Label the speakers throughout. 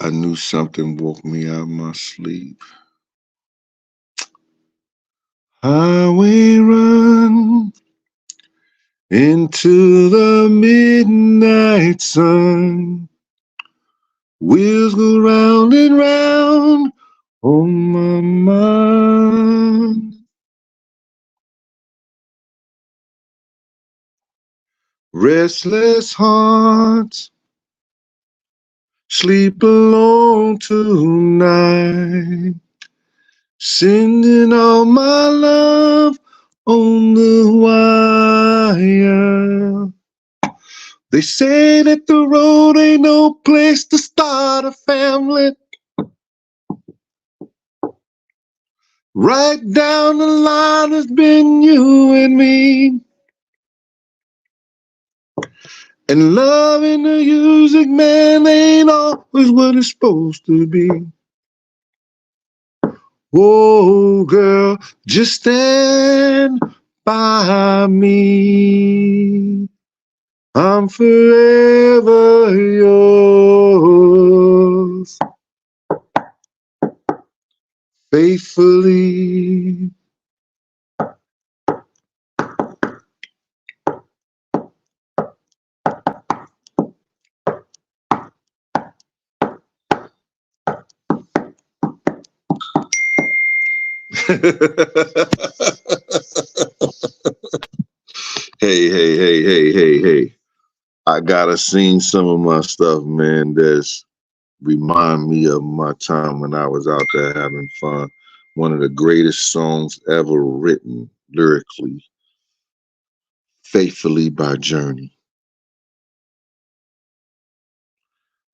Speaker 1: I knew something woke me out of my sleep. Highway run into the midnight sun. Wheels go round and round on my mind. Restless hearts sleep alone tonight. Sending all my love on the wire. They say that the road ain't no place to start a family. Right down the line has been you and me. And loving the music, man, ain't always what it's supposed to be. Whoa, girl, just stand by me. I'm forever yours, faithfully. Hey. I gotta sing some of my stuff, man, that's remind me of my time when I was out there having fun. One of the greatest songs ever written lyrically, Faithfully by Journey.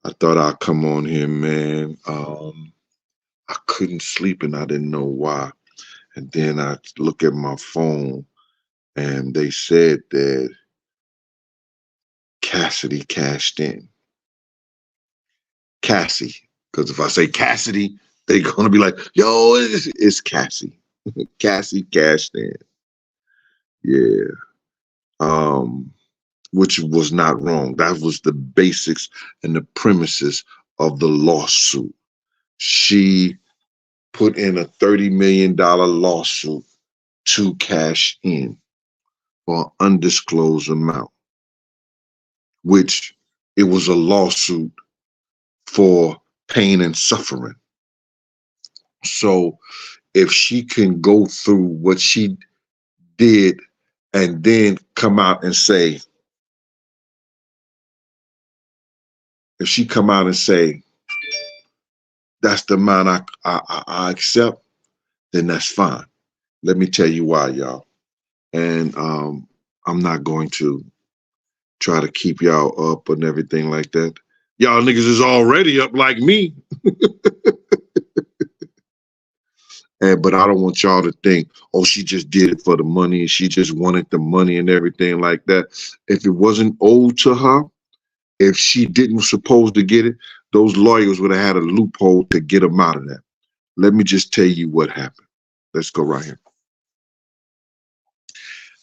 Speaker 1: I thought I'd come on here, man. I couldn't sleep and I didn't know why. And then I look at my phone and they said that Cassidy cashed in. Cassie. Because if I say Cassidy, they're going to be like, yo, it's Cassie. Cassie cashed in. Yeah. Which was not wrong. That was the basics and the premises of the lawsuit. She put in a $30 million lawsuit to cash in for an undisclosed amount, which it was a lawsuit for pain and suffering. So if she can go through what she did and then come out and say, if she come out and say, that's the amount I accept, then that's fine. Let me tell you why, y'all. And I'm not going to try to keep y'all up and everything like that. Y'all niggas is already up like me. But I don't want y'all to think, oh, she just did it for the money. She just wanted the money and everything like that. If it wasn't owed to her, if she didn't supposed to get it, those lawyers would have had a loophole to get them out of that. Let me just tell you what happened. Let's go right here.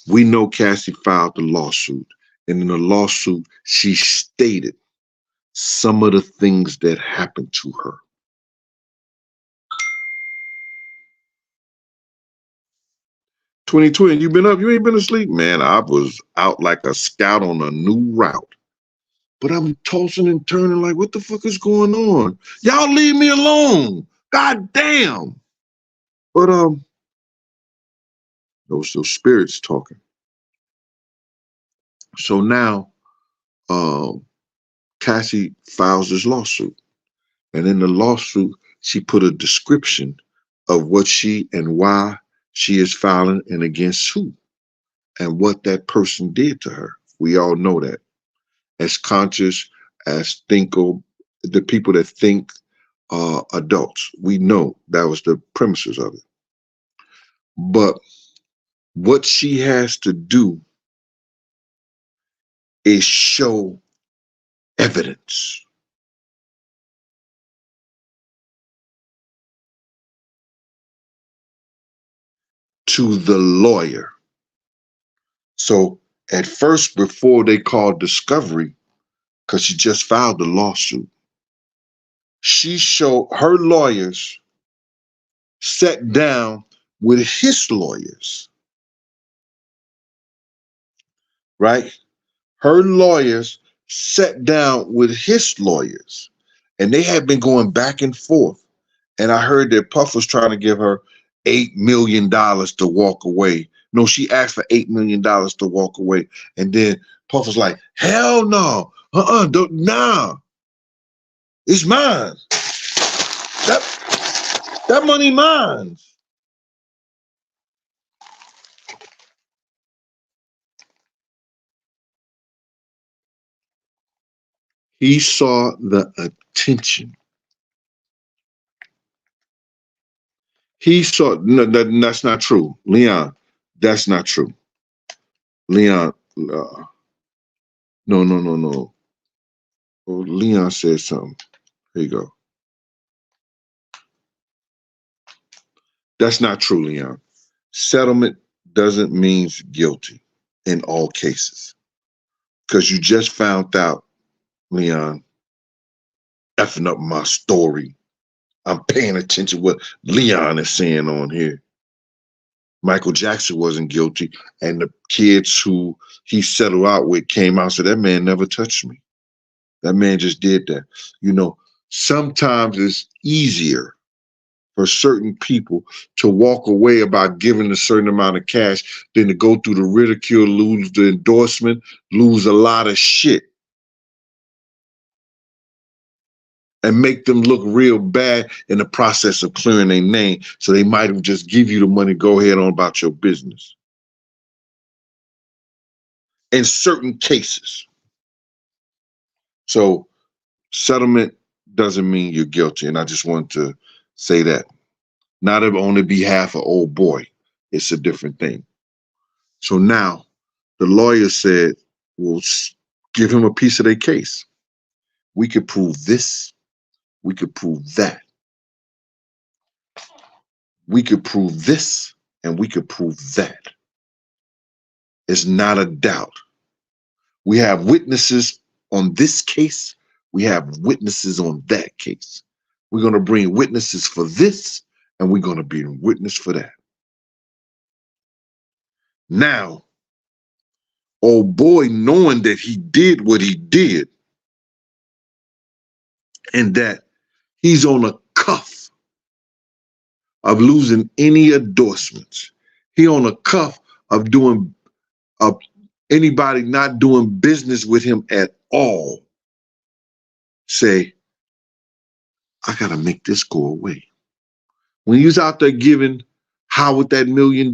Speaker 1: We know Cassie filed the lawsuit. And in the lawsuit, she stated some of the things that happened to her. 2020, you been up? You ain't been asleep? Man, I was out like a scout on a new route. But I'm tossing and turning like, what the fuck is going on? Y'all leave me alone. God damn. But those spirits talking. So now Cassie files this lawsuit. And in the lawsuit, she put a description of what she and why she is filing and against who and what that person did to her. We all know that. As conscious, as the people that think adults, we know that was the premises of it. But what she has to do is show evidence. To the lawyer. So at first, before they called discovery, because she just filed the lawsuit, her lawyers sat down with his lawyers, right? Her lawyers sat down with his lawyers, and they had been going back and forth. And I heard that Puff was trying to give her $8 million to walk away. No, she asked for $8 million to walk away. And then Puff was like, hell no. Nah. It's mine. That money mine. He saw the attention. He saw, no, that's not true. Leon, that's not true. Leon, no. Oh, Leon said something. Here you go. That's not true, Leon. Settlement doesn't mean guilty in all cases. Because you just found out, Leon, effing up my story. I'm paying attention to what Leon is saying on here. Michael Jackson wasn't guilty, and the kids who he settled out with came out and said, that man never touched me. That man just did that. You know, sometimes it's easier for certain people to walk away about giving a certain amount of cash than to go through the ridicule, lose the endorsement, lose a lot of shit, and make them look real bad in the process of clearing their name. So they might have just give you the money, go ahead on about your business. In certain cases. So settlement doesn't mean you're guilty. And I just want to say that. Not on the behalf of old boy. It's a different thing. So now the lawyer said, well, give him a piece of their case. We could prove this. We could prove that. We could prove this and we could prove that. It's not a doubt. We have witnesses on this case. We have witnesses on that case. We're going to bring witnesses for this and we're going to be a witness for that. Now, old boy, knowing that he did what he did and that he's on a cuff of losing any endorsements. He on a cuff of doing anybody not doing business with him at all. Say, I gotta make this go away. When he was out there giving Howard that $1 million,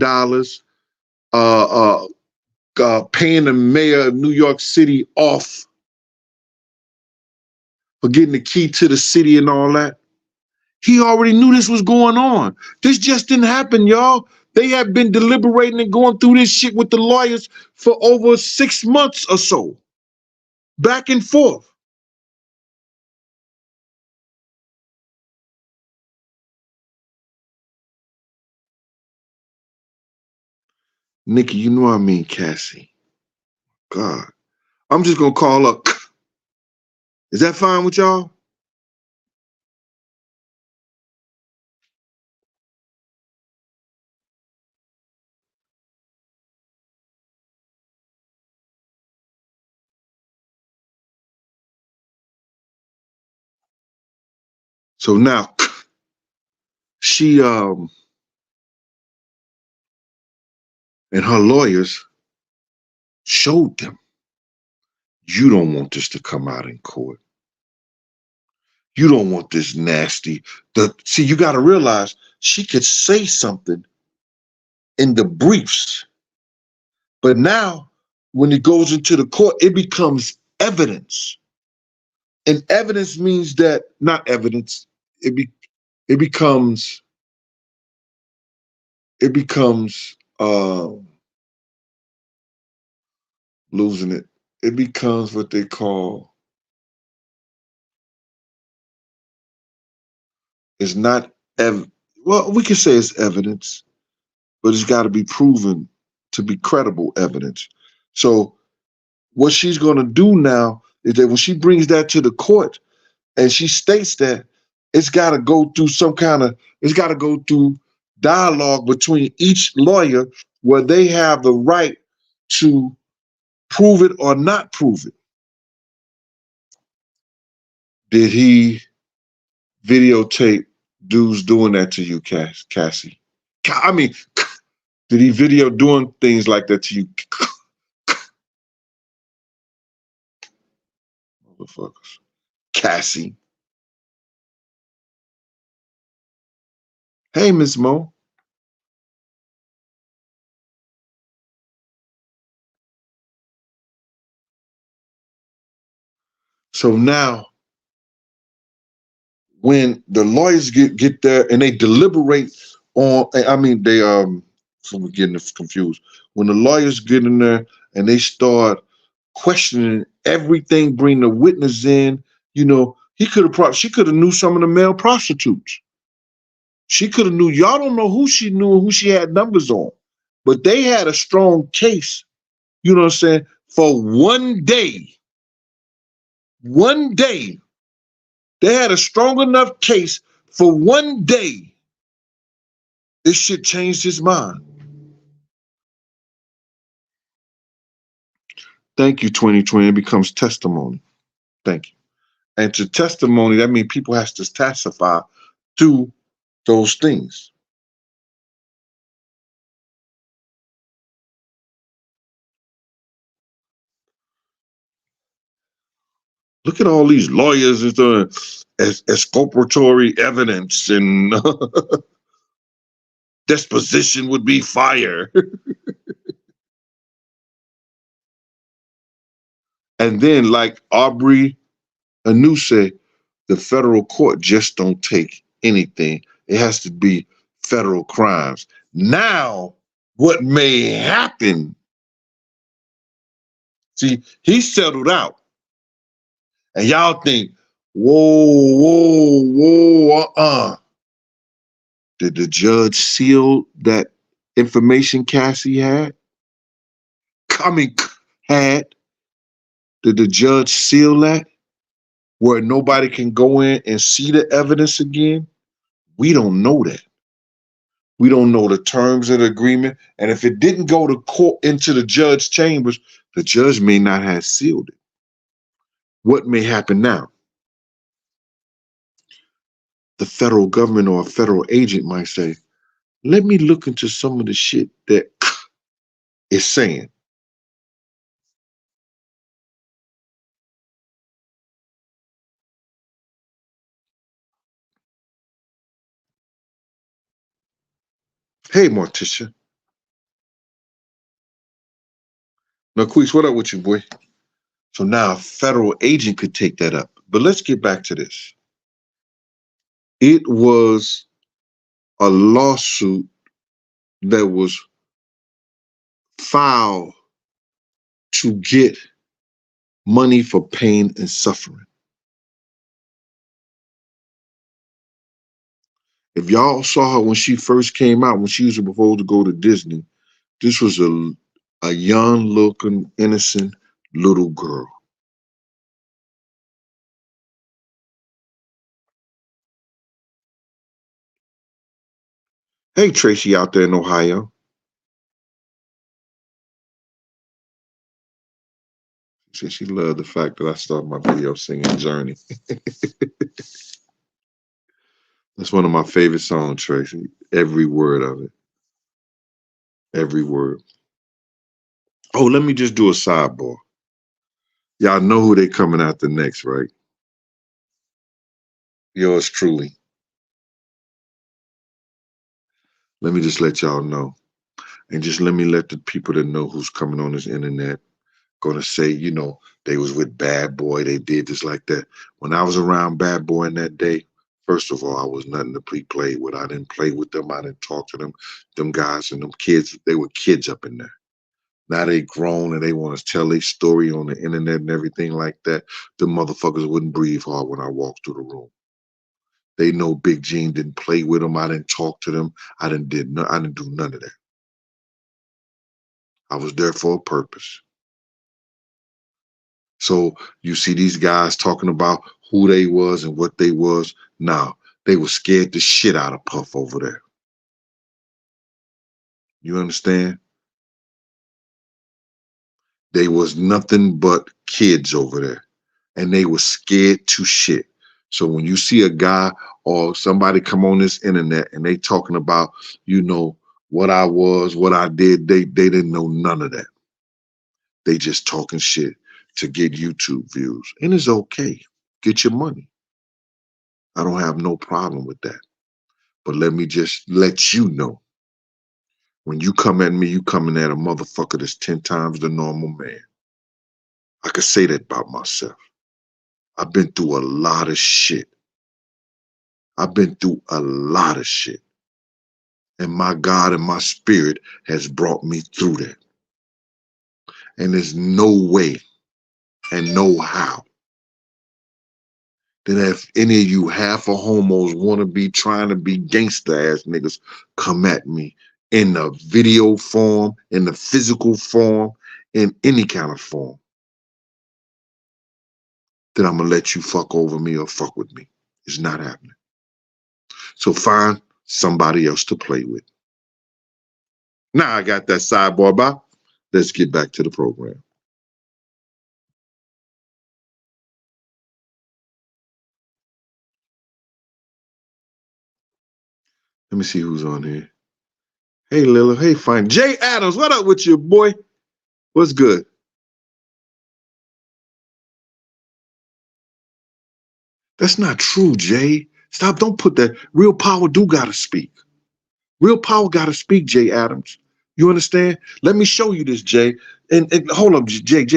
Speaker 1: paying the mayor of New York City off for getting the key to the city and all that, he already knew this was going on. This just didn't happen, y'all. They have been deliberating and going through this shit with the lawyers for over 6 months or so. Back and forth. Nikki, you know what I mean, Cassie. God. I'm just going to call up. Is that fine with y'all? So now, she and her lawyers showed them, you don't want this to come out in court. You don't want this nasty. See, you got to realize she could say something in the briefs, but now when it goes into the court, it becomes evidence. And evidence means that, not evidence, it becomes losing it. It becomes what they call, it's not, well, we can say it's evidence, but it's got to be proven to be credible evidence. So what she's going to do now is that when she brings that to the court and she states that, It's got to go through it's got to go through dialogue between each lawyer where they have the right to prove it or not prove it. Did he videotape dudes doing that to you, Cassie? I mean, did he video doing things like that to you? Motherfuckers. Cassie. Hey, Miss Mo. So now, when the lawyers get there and they deliberate on, I mean, so we're getting confused. When the lawyers get in there and they start questioning everything, bring the witness in, she could have knew some of the male prostitutes. She could have knew. Y'all don't know who she knew and who she had numbers on, but they had a strong case. You know what I'm saying? For one day, they had a strong enough case for one day. This shit changed his mind. Thank you, 2020. It becomes testimony. Thank you. And to testimony, that means people has to testify to those things. Look at all these lawyers and exculpatory evidence and disposition would be fire. And then, like Aubrey Anu said, the federal court just don't take anything. It has to be federal crimes. Now, what may happen? See, he settled out. And y'all think, whoa. Did the judge seal that information Cassie had? Had. Did the judge seal that? Where nobody can go in and see the evidence again? We don't know that. We don't know the terms of the agreement. And if it didn't go to court into the judge chambers, the judge may not have sealed it. What may happen now? The federal government or a federal agent might say, let me look into some of the shit that is saying. Hey, Morticia. Now, Queese, what up with you, boy? So now a federal agent could take that up. But let's get back to this. It was a lawsuit that was filed to get money for pain and suffering. If y'all saw her when she first came out, when she was supposed to go to Disney, this was a young looking, innocent little girl. Hey, Tracy out there in Ohio. She said she loved the fact that I started my video singing Journey. That's one of my favorite songs, Tracy. Every word of it. Every word. Oh, let me just do a sidebar. Y'all know who they coming after next, right? Yours truly. Let me just let y'all know. And just let me let the people that know who's coming on this internet gonna say, they was with Bad Boy, they did this like that. When I was around Bad Boy in that day, first of all, I was nothing to be played with. I didn't play with them. I didn't talk to them. Them guys and them kids, they were kids up in there. Now they grown and they want to tell their story on the internet and everything like that. The motherfuckers wouldn't breathe hard when I walked through the room. They know Big Gene didn't play with them. I didn't talk to them. I didn't do none of that. I was there for a purpose. So you see these guys talking about who they was and what they was. Now, they were scared the shit out of Puff over there. You understand? They was nothing but kids over there. And they were scared to shit. So when you see a guy or somebody come on this internet and they talking about, you know, what I was, what I did, they didn't know none of that. They just talking shit to get YouTube views. And it's okay. Get your money. I don't have no problem with that. But let me just let you know, when you come at me, you coming at a motherfucker that's 10 times the normal man. I could say that about myself. I've been through a lot of shit. I've been through a lot of shit. And my God and my spirit has brought me through that. And there's no way and no how that if any of you half a homos want to be trying to be gangster ass niggas come at me in the video form, in the physical form, in any kind of form, then I'm going to let you fuck over me or fuck with me. It's not happening. So find somebody else to play with. Now I got that sidebar by. Let's get back to the program. Let me see who's on here. Hey, Lila. Hey, fine. Jay Adams, what up with you, boy? What's good? That's not true, Jay. Stop. Don't put that. Real power do gotta speak. Real power gotta speak, Jay Adams. You understand? Let me show you this, Jay. And hold up, Jay.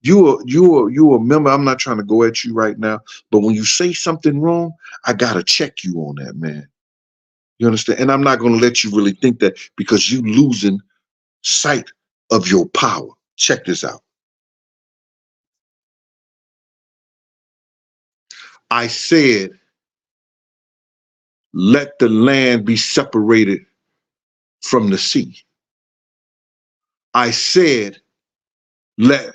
Speaker 1: You a member. I'm not trying to go at you right now, but when you say something wrong, I gotta check you on that, man. You understand? And I'm not gonna let you really think that because you losing sight of your power. Check this out. I said, let the land be separated from the sea. I said, let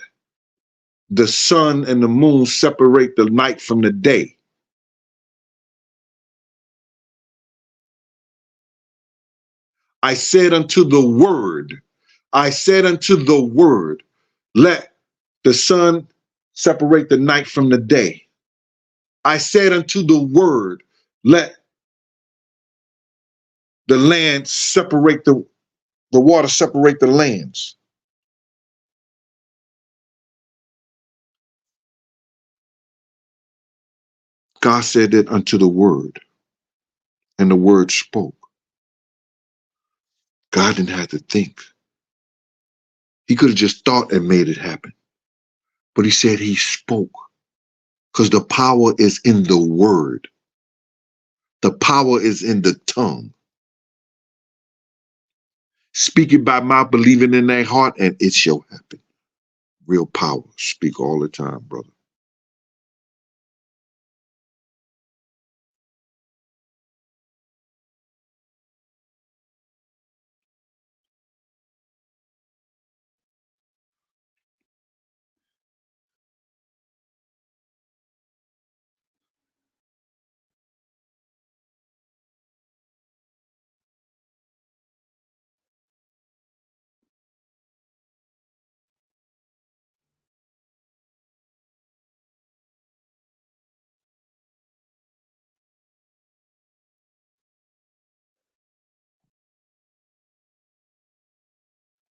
Speaker 1: the sun and the moon separate the night from the day. I said unto the word, let the sun separate the night from the day. I said unto the word, let the land separate the water separate the lands. God said that unto the word, and the word spoke. God didn't have to think. He could have just thought and made it happen. But he said he spoke because the power is in the word. The power is in the tongue. Speak it by mouth, believing in their heart, and it shall happen. Real power. Speak all the time, brother.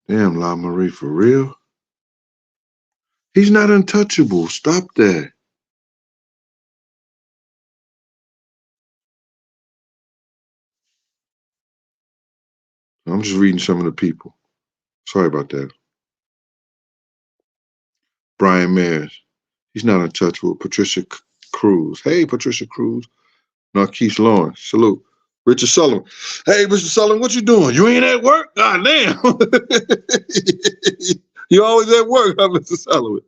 Speaker 1: Damn, La Marie, for real? He's not untouchable. Stop that. I'm just reading some of the people. Sorry about that. Brian Mayers. He's not untouchable. Patricia Cruz. Hey, Patricia Cruz. Narquise Lawrence. Salute. Richard Sullivan. Hey, Richard Sullivan, what you doing? You ain't at work? God damn. You always at work, huh, Mr. Sullivan?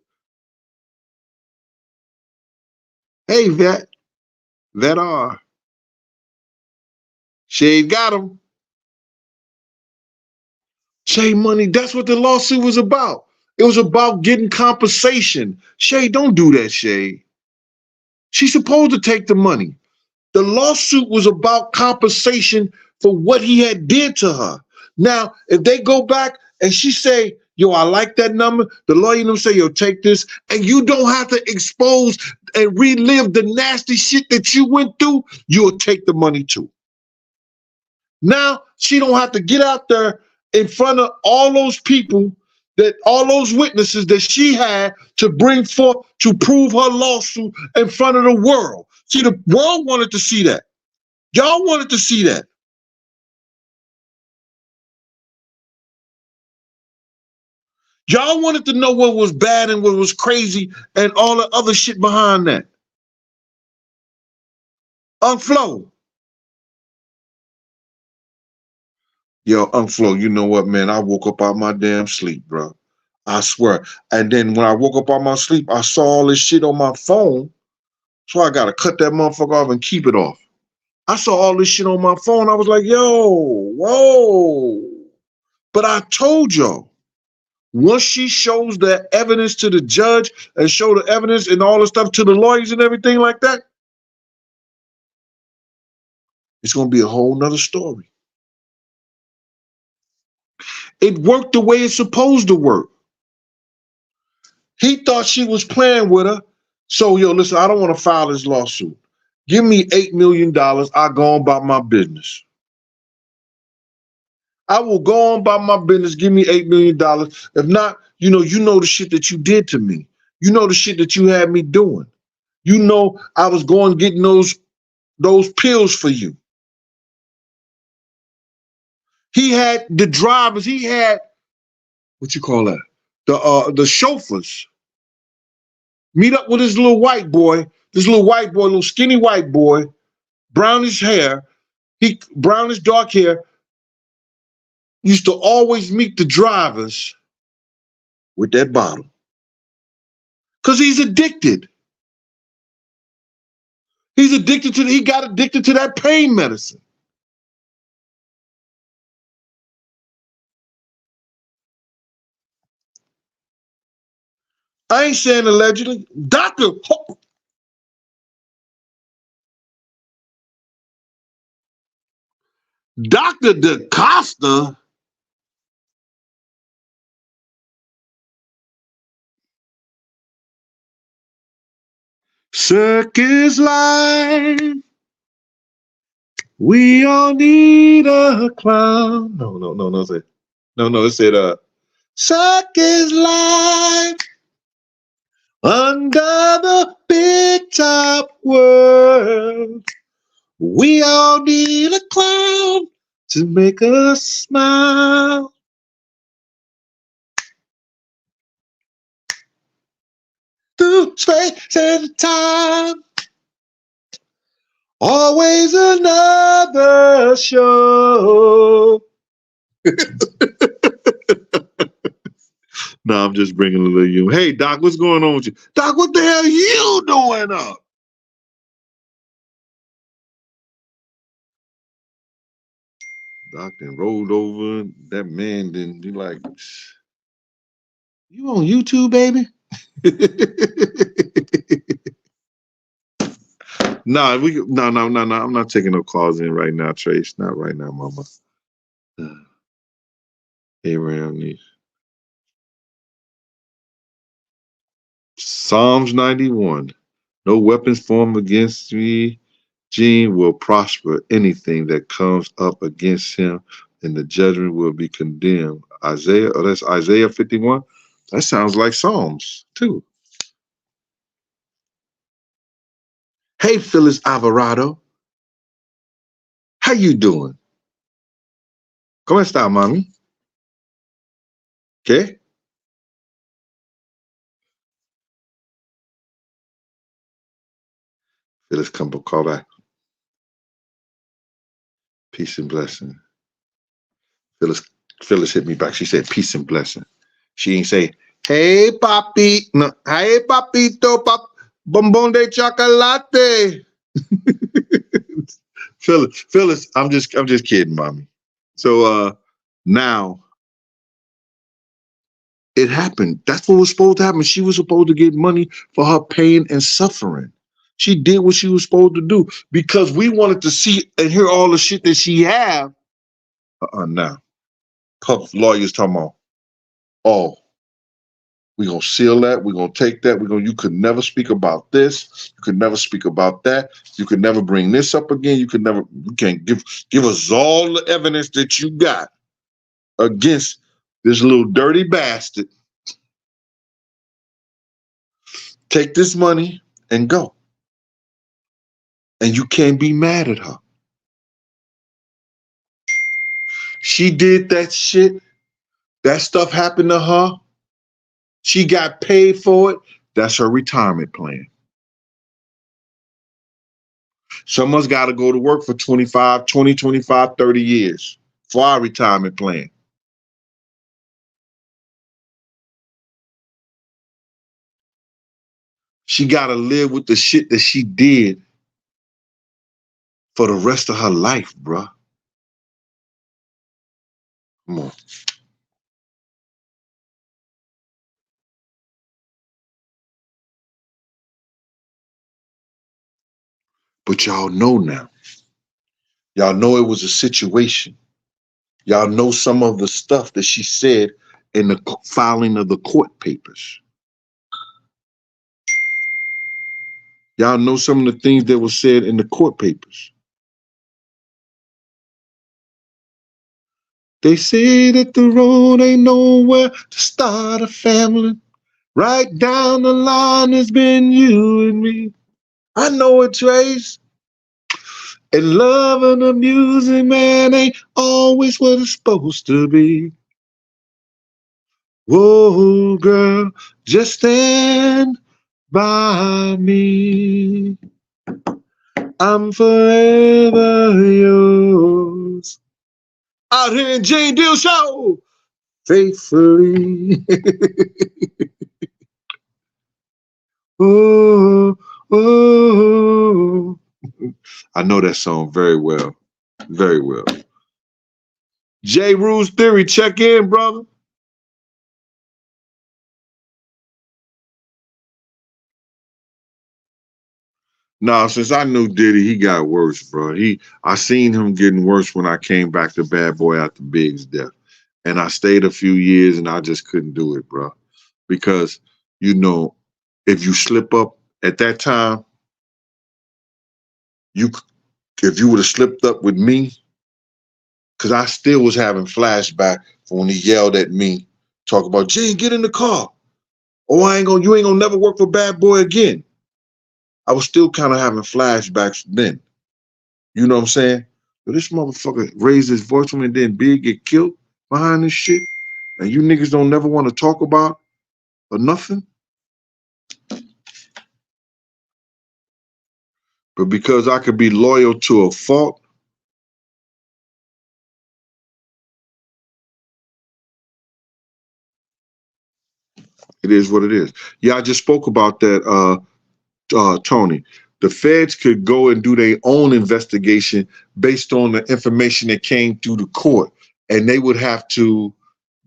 Speaker 1: Hey, Vet. Vet R. Shade got him. Shade Money, that's what the lawsuit was about. It was about getting compensation. Shay, don't do that, Shay. She's supposed to take the money. The lawsuit was about compensation for what he had did to her. Now, if they go back and she say, yo, I like that number, the lawyer them say, yo, take this, and you don't have to expose and relive the nasty shit that you went through, you'll take the money too. Now she don't have to get out there in front of all those people, that all those witnesses that she had to bring forth to prove her lawsuit in front of the world. See, the world wanted to see that. Y'all wanted to see that. Y'all wanted to know what was bad and what was crazy and all the other shit behind that. Unflow. Yo, Unflow, you know what, man? I woke up out my damn sleep, bro. I swear. And then when I woke up out my sleep, I saw all this shit on my phone. So I gotta cut that motherfucker off and keep it off. I saw all this shit on my phone. I was like, yo, whoa. But I told y'all, once she shows the evidence to the judge and show the evidence and all the stuff to the lawyers and everything like that, it's gonna be a whole nother story. It worked the way it's supposed to work. He thought she was playing with her. So, yo, listen, I don't want to file this lawsuit. Give me $8 million. I'll go on about my business. I will go on about my business. Give me $8 million. If not, you know the shit that you did to me. You know the shit that you had me doing. You know I was going getting those pills for you. He had the drivers. He had, what you call that? The chauffeurs. Meet up with this little white boy, little skinny white boy, brownish hair, brownish dark hair, used to always meet the drivers with that bottle. Because he's addicted. He got addicted to that pain medicine. I ain't saying allegedly. Dr. DaCosta. Circus life. We all need a clown. No. It said, circus life. Under the big top world, we all need a clown to make us smile. Through space and time, always another show. No, I'm just bringing a little you. Hey, Doc, what's going on with you? Doc, what the hell are you doing up? Doc then rolled over. That man then be like, you on YouTube, baby? No. I'm not taking no calls in right now, Trace. Not right now, mama. Abraham needs. Psalms 91. No weapons formed against me, Gene, will prosper. Anything that comes up against him in the judgment will be condemned. That's Isaiah 51. That sounds like Psalms, too. Hey, Phyllis Alvarado. How you doing? ¿Cómo está, mami? ¿Qué? Phyllis come call back. Peace and blessing. Phyllis hit me back. She said, peace and blessing. She ain't say, hey, papi. No, hey, papito, bombón de chocolate. Phyllis, I'm just kidding, mommy. So now It happened. That's what was supposed to happen. She was supposed to get money for her pain and suffering. She did what she was supposed to do because we wanted to see and hear all the shit that she have. Now, Puff lawyers talking about, oh, we're gonna seal that, we're gonna take that, you could never speak about this, you could never speak about that, you could never bring this up again, you can't give us all the evidence that you got against this little dirty bastard. Take this money and go. And you can't be mad at her. She did that shit. That stuff happened to her. She got paid for it. That's her retirement plan. Some of us got to go to work for 20, 25, 30 years for our retirement plan. She got to live with the shit that she did for the rest of her life, bruh. Come on. But y'all know now. Y'all know it was a situation. Y'all know some of the stuff that she said in the filing of the court papers. Y'all know some of the things that were said in the court papers. They say that the road ain't nowhere to start a family. Right down the line has been you and me. I know it, Trace. And love and the music, man, ain't always what it's supposed to be. Whoa, girl, just stand by me. I'm forever yours. Out here in J. Dill Show, faithfully. Oh, oh. I know that song very well. Very well. J. Rule's Theory, check in, brother. Nah, since I knew Diddy, he got worse, bro. I seen him getting worse when I came back to Bad Boy after Big's death. And I stayed a few years and I just couldn't do it, bro. Because, you know, if you slip up at that time, if you would have slipped up with me, because I still was having flashback from when he yelled at me, talk about, Gene, get in the car. Oh, you ain't gonna never work for Bad Boy again. I was still kind of having flashbacks then. You know what I'm saying? But this motherfucker raised his voice when then Big get killed behind this shit. And you niggas don't never want to talk about or nothing. But because I could be loyal to a fault, it is what it is. Yeah, I just spoke about that, Tony. The feds could go and do their own investigation based on the information that came through the court, and they would have to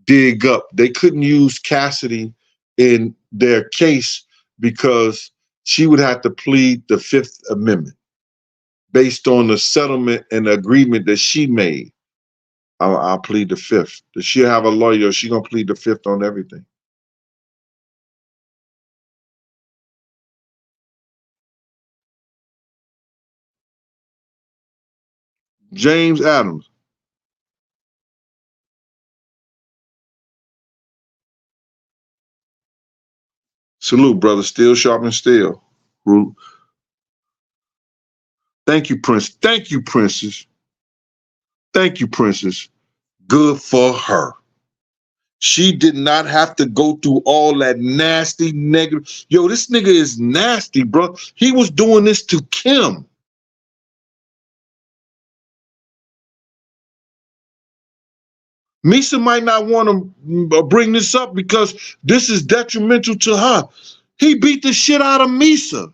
Speaker 1: dig up. They couldn't use Cassidy in their case because she would have to plead the Fifth Amendment based on the settlement and the agreement that she made. I'll plead the Fifth. Does she have a lawyer? She gonna plead the Fifth on everything. James Adams. Salute, brother. Still sharp and still. Thank you, Prince. Thank you, Princess. Thank you, Princess. Good for her. She did not have to go through all that nasty negative. Yo, this nigga is nasty, bro. He was doing this to Kim. Misa might not want to bring this up because this is detrimental to her. He beat the shit out of Misa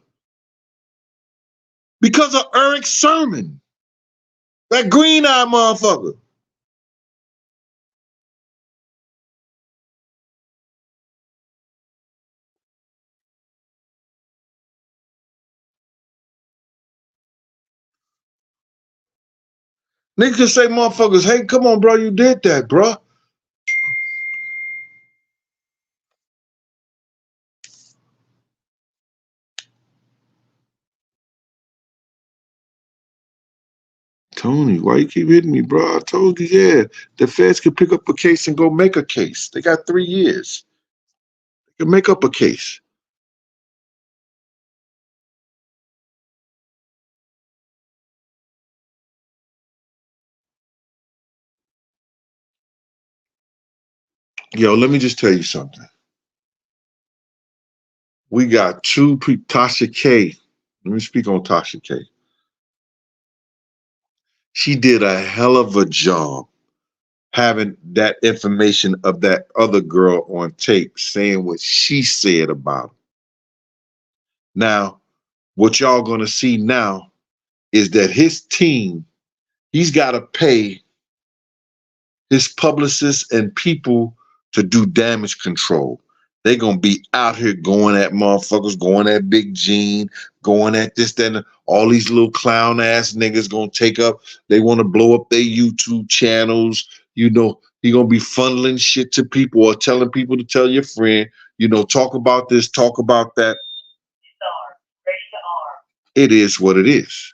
Speaker 1: because of Eric's sermon. That green-eyed motherfucker. Niggas can say motherfuckers, hey, come on, bro, you did that, bro. Tony, why you keep hitting me, bro? I told you, yeah. The feds could pick up a case and go make a case. They got 3 years. They can make up a case. Yo, let me just tell you something. We got Tasha K. Let me speak on Tasha K. She did a hell of a job having that information of that other girl on tape saying what she said about him. Now, what y'all gonna see now is that his team, he's got to pay his publicists and people to do damage control. They're gonna be out here going at motherfuckers, going at Big Gene, going at this, that, and all these little clown ass niggas gonna take up. They want to blow up their YouTube channels. You know, he gonna be funneling shit to people or telling people to tell your friend. You know, talk about this, talk about that. It is what it is.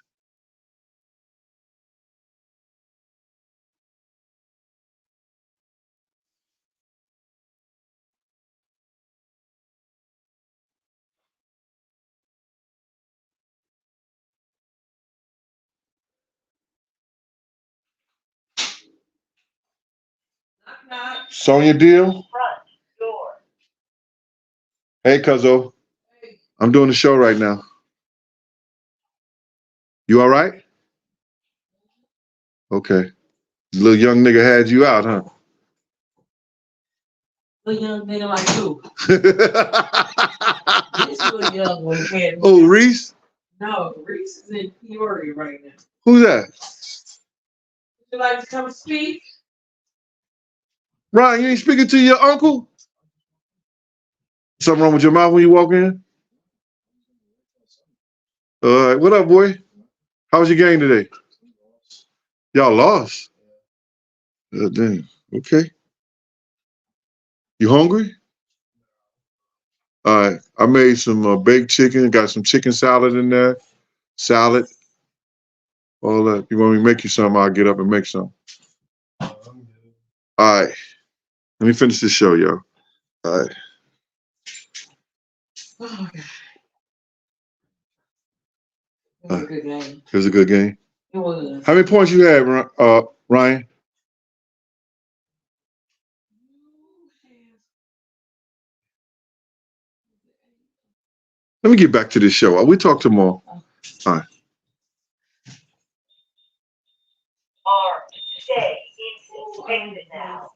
Speaker 1: Sonya Deal. Hey, Cuzzo. I'm doing the show right now. You all right? Okay. Little young nigga had you out, huh?
Speaker 2: Little young nigga like who? This little young one had me.
Speaker 1: Oh, Reese?
Speaker 2: No, Reese is in Peoria right now.
Speaker 1: Who's that?
Speaker 2: Would you like to come speak?
Speaker 1: Ryan, you ain't speaking to your uncle? Something wrong with your mouth when you walk in? All right. What up, boy? How was your game today? Y'all lost. Damn. Okay. You hungry? All right. I made some baked chicken. Got some chicken salad in there. Salad. All that. You want me to make you some? I'll get up and make some. All right. Let me finish this show, yo. All right.
Speaker 2: Oh, God. It was a good game.
Speaker 1: It was a good game.
Speaker 2: It was.
Speaker 1: How many points you had, Ryan? Let me get back to this show. We talk tomorrow. All right.
Speaker 3: Stay in now.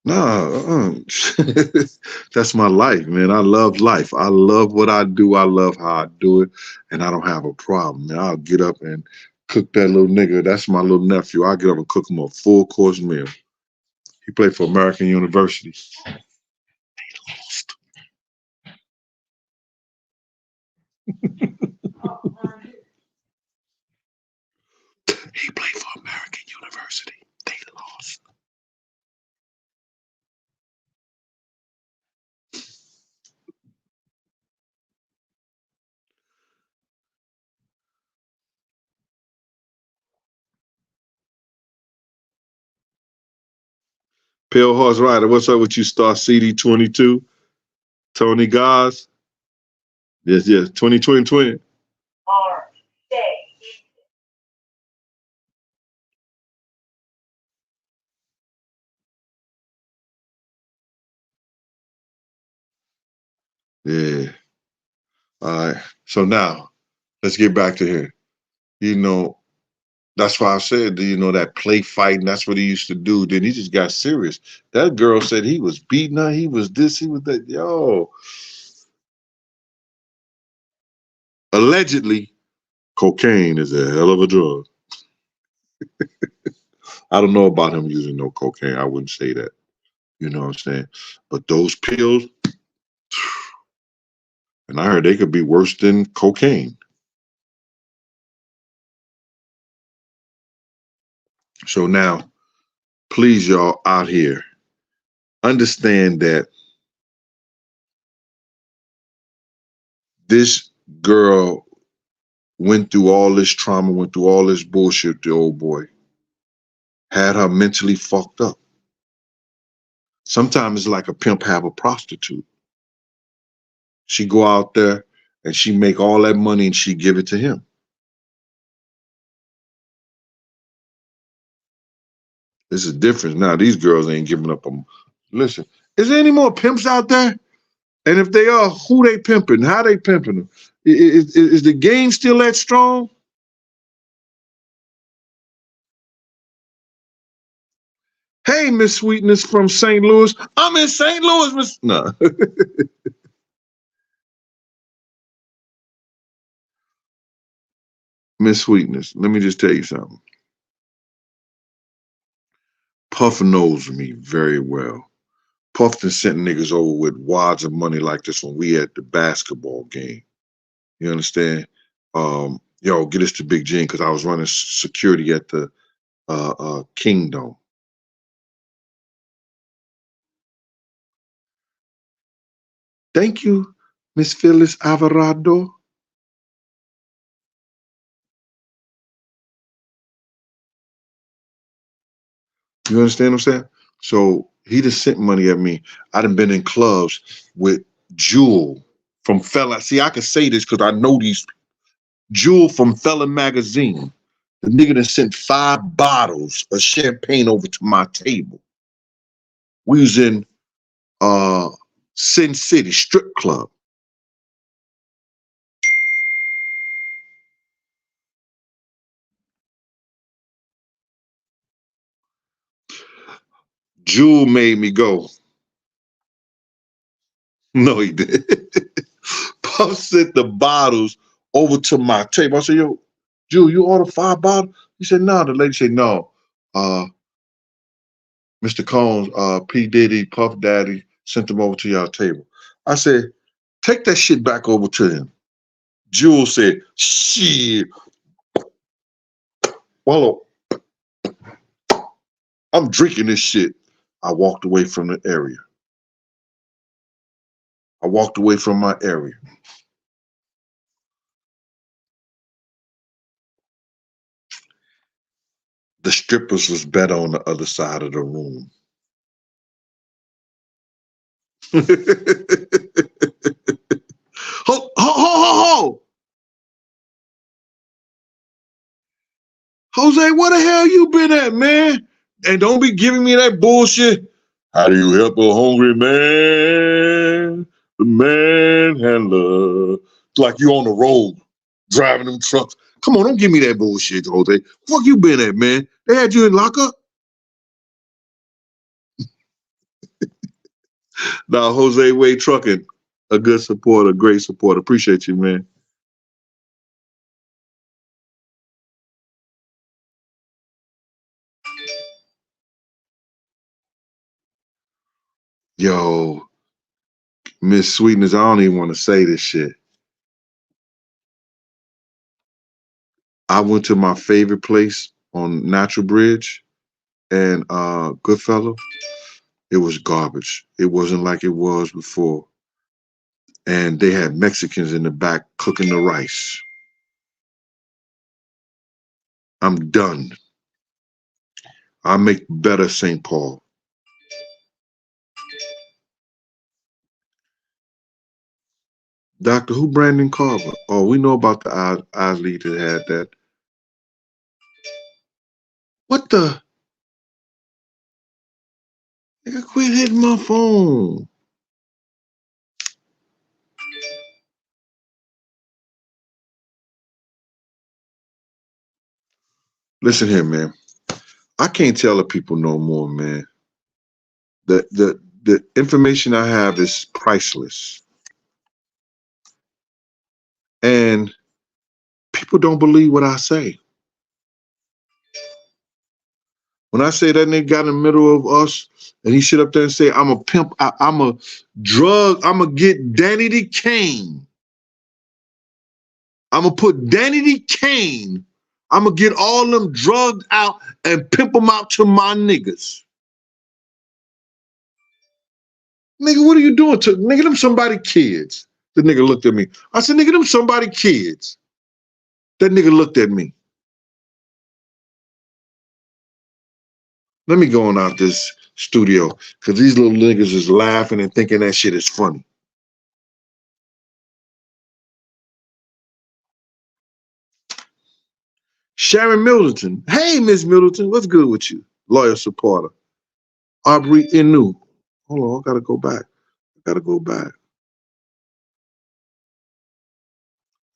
Speaker 1: No, that's my life, man. I love life. I love what I do. I love how I do it, and I don't have a problem. Man, I'll get up and cook that little nigga. That's my little nephew. I'll get up and cook him a full course meal. He played for American University. He played for American University. They lost. Pale Horse Rider, what's up with you, Star CD22? Tony Goss? Yes, 2020. Yeah. All right. So now, let's get back to here. You know, that's why I said, you know, that play fighting, that's what he used to do. Then he just got serious. That girl said he was beating her, he was this, he was that. Yo. Allegedly, cocaine is a hell of a drug. I don't know about him using no cocaine. I wouldn't say that. You know what I'm saying? But those pills, and I heard they could be worse than cocaine. So now, please, y'all out here, understand that this girl went through all this trauma, went through all this bullshit, the old boy, had her mentally fucked up. Sometimes it's like a pimp have a prostitute. She go out there and she make all that money and she give it to him. There's a difference now. These girls ain't giving up on. Listen, is there any more pimps out there? And if they are, who they pimping? How they pimping them? Is the game still that strong? Hey, Miss Sweetness from St. Louis. I'm in St. Louis, Miss. No. Miss Sweetness, let me just tell you something. Puff knows me very well. Puff done sent niggas over with wads of money like this when we at the basketball game. You understand? Yo, get us to Big Gene because I was running security at the Kingdom. Thank you, Miss Phyllis Alvarado. You understand what I'm saying? So he just sent money at me. I done been in clubs with Jewel from Fella. See, I can say this because I know these. Jewel from Fella Magazine. The nigga done sent 5 bottles of champagne over to my table. We was in Sin City strip club. Jewel made me go. No, he did. Puff sent the bottles over to my table. I said, yo, Jewel, you ordered 5 bottles? He said, no. The lady said, no. Mr. Combs, P. Diddy, Puff Daddy sent them over to y'all table. I said, take that shit back over to him. Jewel said, shit. Well, I'm drinking this shit. I walked away from the area. I walked away from my area. The strippers was better on the other side of the room. Ho! Jose, where the hell you been at, man? And don't be giving me that bullshit. How do you help a hungry man? The manhandler. It's like you on the road driving them trucks. Come on, don't give me that bullshit, Jose. Fuck you been at, man? They had you in lockup? Now, Jose Way Trucking, a good supporter, great supporter. Appreciate you, man. Yo, Miss Sweetness, I don't even want to say this shit. I went to my favorite place on Natural Bridge and Goodfellow. It was garbage. It wasn't like it was before. And they had Mexicans in the back cooking the rice. I'm done. I make better St. Paul. Doctor, who Brandon Carver? Oh, we know about the Osley that had that. What the? Nigga, quit hitting my phone. Listen here, man. I can't tell the people no more, man. The information I have is priceless. And people don't believe what I say. When I say that nigga got in the middle of us and he sit up there and say, I'm a pimp, I'm a drug, I'm going to get Danny D. Kane. I'm going to put Danny D. Kane. I'm gonna get all them drugged out and pimp them out to my niggas. Nigga, what are you doing to nigga? Them somebody kids. The nigga looked at me. I said, nigga, them somebody kids. That nigga looked at me. Let me go on out this studio because these little niggas is laughing and thinking that shit is funny. Sharon Middleton. Hey, Miss Middleton, what's good with you? Lawyer supporter. Aubrey Inu. Hold on, I gotta go back. I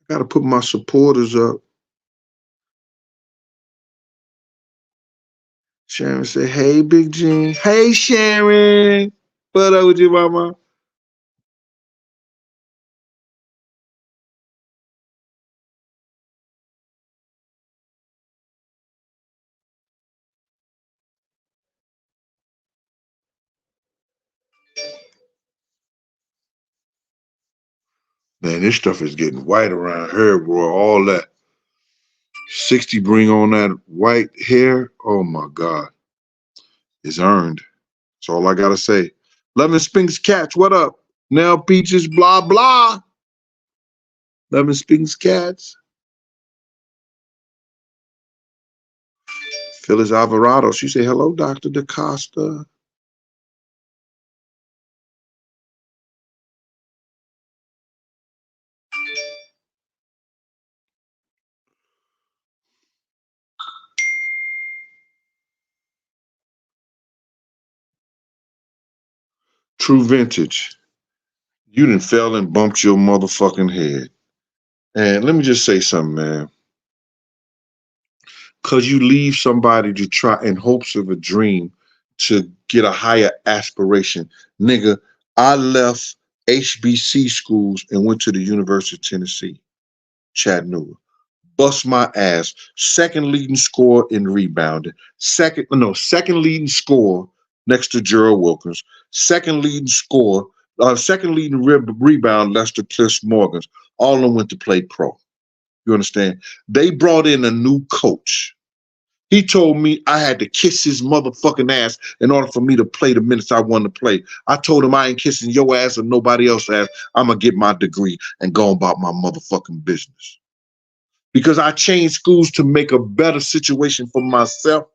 Speaker 1: gotta put my supporters up. Sharon said, hey, Big Gene. Hey, Sharon. What up with you, mama? Man, this stuff is getting white around here, bro. All that 60 bring on that white hair. Oh my God. It's earned. That's all I gotta say. Lemon Spinks Catch, what up? Now Peaches, blah, blah. Lemon Spinks Cats. Phyllis Alvarado. She said, hello, Dr. DaCosta. True Vintage. You done fell and bumped your motherfucking head. And let me just say something, man. Because you leave somebody to try in hopes of a dream to get a higher aspiration. Nigga, I left HBC schools and went to the University of Tennessee, Chattanooga. Bust my ass. Second leading scorer in rebounding. Second leading scorer next to Gerald Wilkins. Second leading scorer, second leading rebound next to Cliff Morgans. All of them went to play pro. You understand? They brought in a new coach. He told me I had to kiss his motherfucking ass in order for me to play the minutes I wanted to play. I told him I ain't kissing your ass or nobody else's ass. I'm going to get my degree and go about my motherfucking business. Because I changed schools to make a better situation for myself.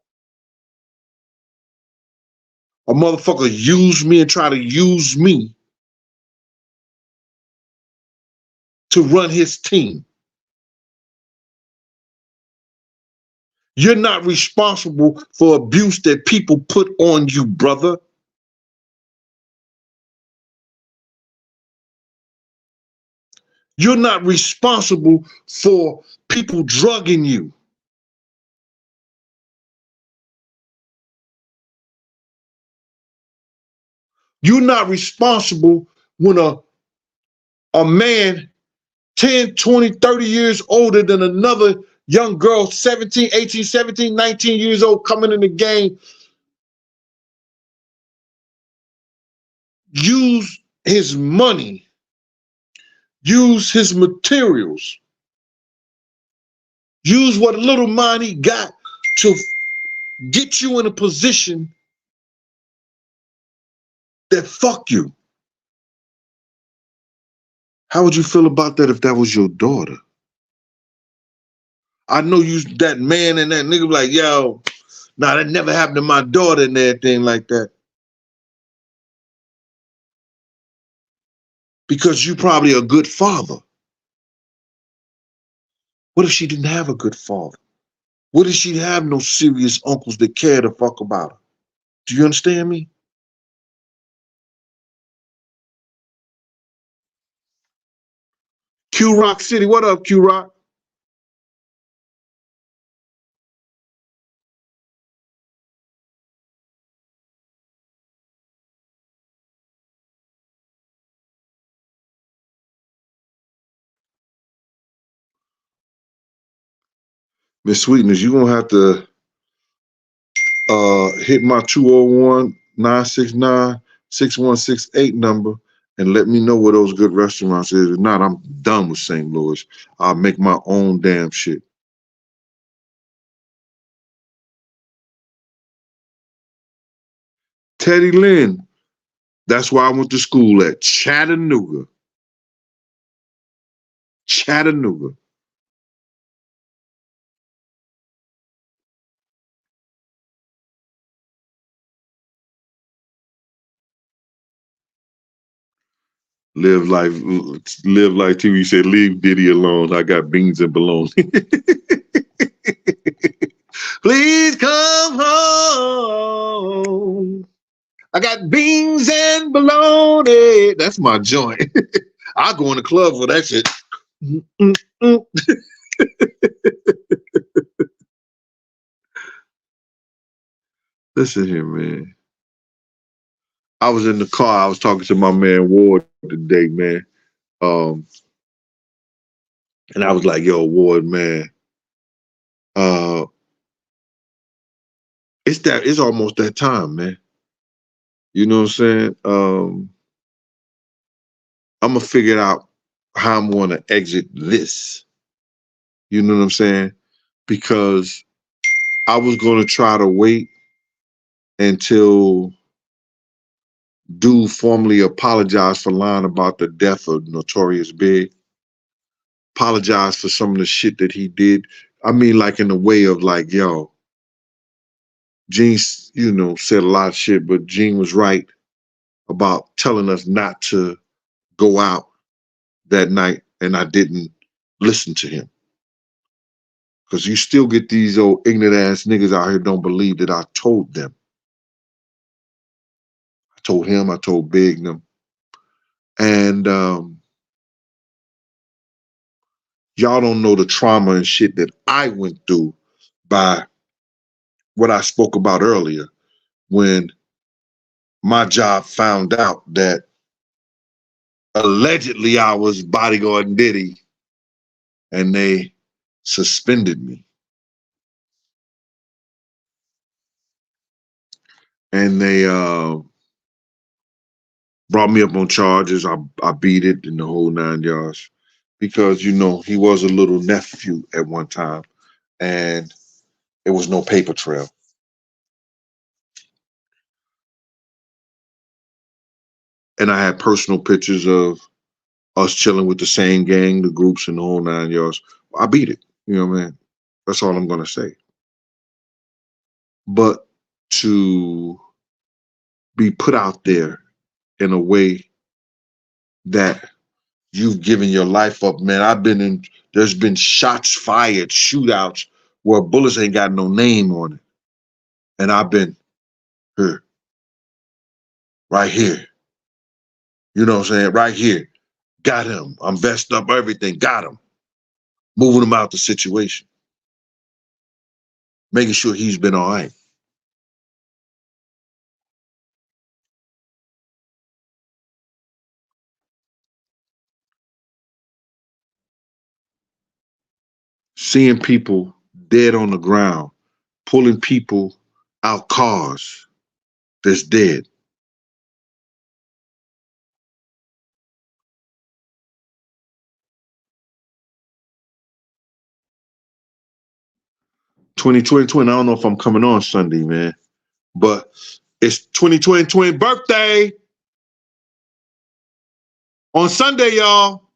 Speaker 1: A motherfucker used me and try to use me to run his team. You're not responsible for abuse that people put on you, brother. You're not responsible for people drugging you. You're not responsible when a man 10, 20, 30 years older than another young girl, 17, 18, 17, 19 years old, coming in the game, use his money, use his materials, use what little money he got to get you in a position that fuck you. How would you feel about that if that was your daughter? I know you, that man and that nigga like, yo, nah, that never happened to my daughter and everything like that. Because you probably a good father. What if she didn't have a good father? What if she have no serious uncles that care to fuck about her? Do you understand me? Q Rock City, what up, Q Rock? Miss Sweetness, you're gonna have to hit my 201-969-6168 number and let me know where those good restaurants is. If not, I'm done with St. Louis. I'll make my own damn shit. Teddy Lynn. That's where I went to school at Chattanooga. Chattanooga. Live life TV said, leave Diddy alone. I got beans and bologna. Please come home. I got beans and bologna. That's my joint. I'll go in the club for that shit. Listen here, man. I was in the car. I was talking to my man Ward today, man. And I was like, yo, Ward, man. It's almost that time, man. You know what I'm saying? I'm gonna figure out how I'm gonna exit this. You know what I'm saying? Because I was gonna try to wait until dude formally apologized for lying about the death of Notorious Big. Apologized for some of the shit that he did. I mean, like in the way of like, yo, Gene, you know, said a lot of shit, but Gene was right about telling us not to go out that night, and I didn't listen to him. Because you still get these old ignorant ass niggas out here don't believe that I told them. I told him, I told Big them. And y'all don't know the trauma and shit that I went through by what I spoke about earlier when my job found out that allegedly I was bodyguarding Diddy and they suspended me. And they brought me up on charges. I beat it in the whole 9 yards because, you know, he was a little nephew at one time and there was no paper trail. And I had personal pictures of us chilling with the same gang, the groups in the whole 9 yards. I beat it. You know what I mean? That's all I'm going to say. But to be put out there in a way that you've given your life up, man. There's been shots fired, shootouts where bullets ain't got no name on it. And I've been here, right here. You know what I'm saying? Right here. Got him. I'm vested up, everything. Got him. Moving him out the situation. Making sure he's been all right. Seeing people dead on the ground, pulling people out cars that's dead. I don't know if I'm coming on Sunday, man. But it's 2020 birthday on Sunday, y'all.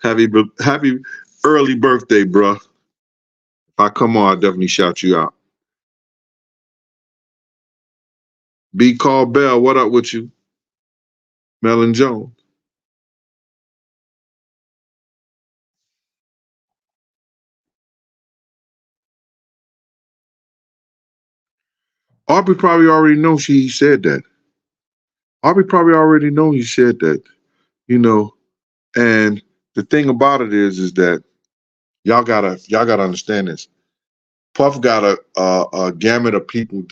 Speaker 1: happy early birthday, bro. If I come on, I'll definitely shout you out. B. Call Bell, what up with you? Melon Jones. Aubrey probably already knows he said that. Aubrey probably already know he said that, you know. And the thing about it is that y'all gotta understand this. Puff got a gamut of people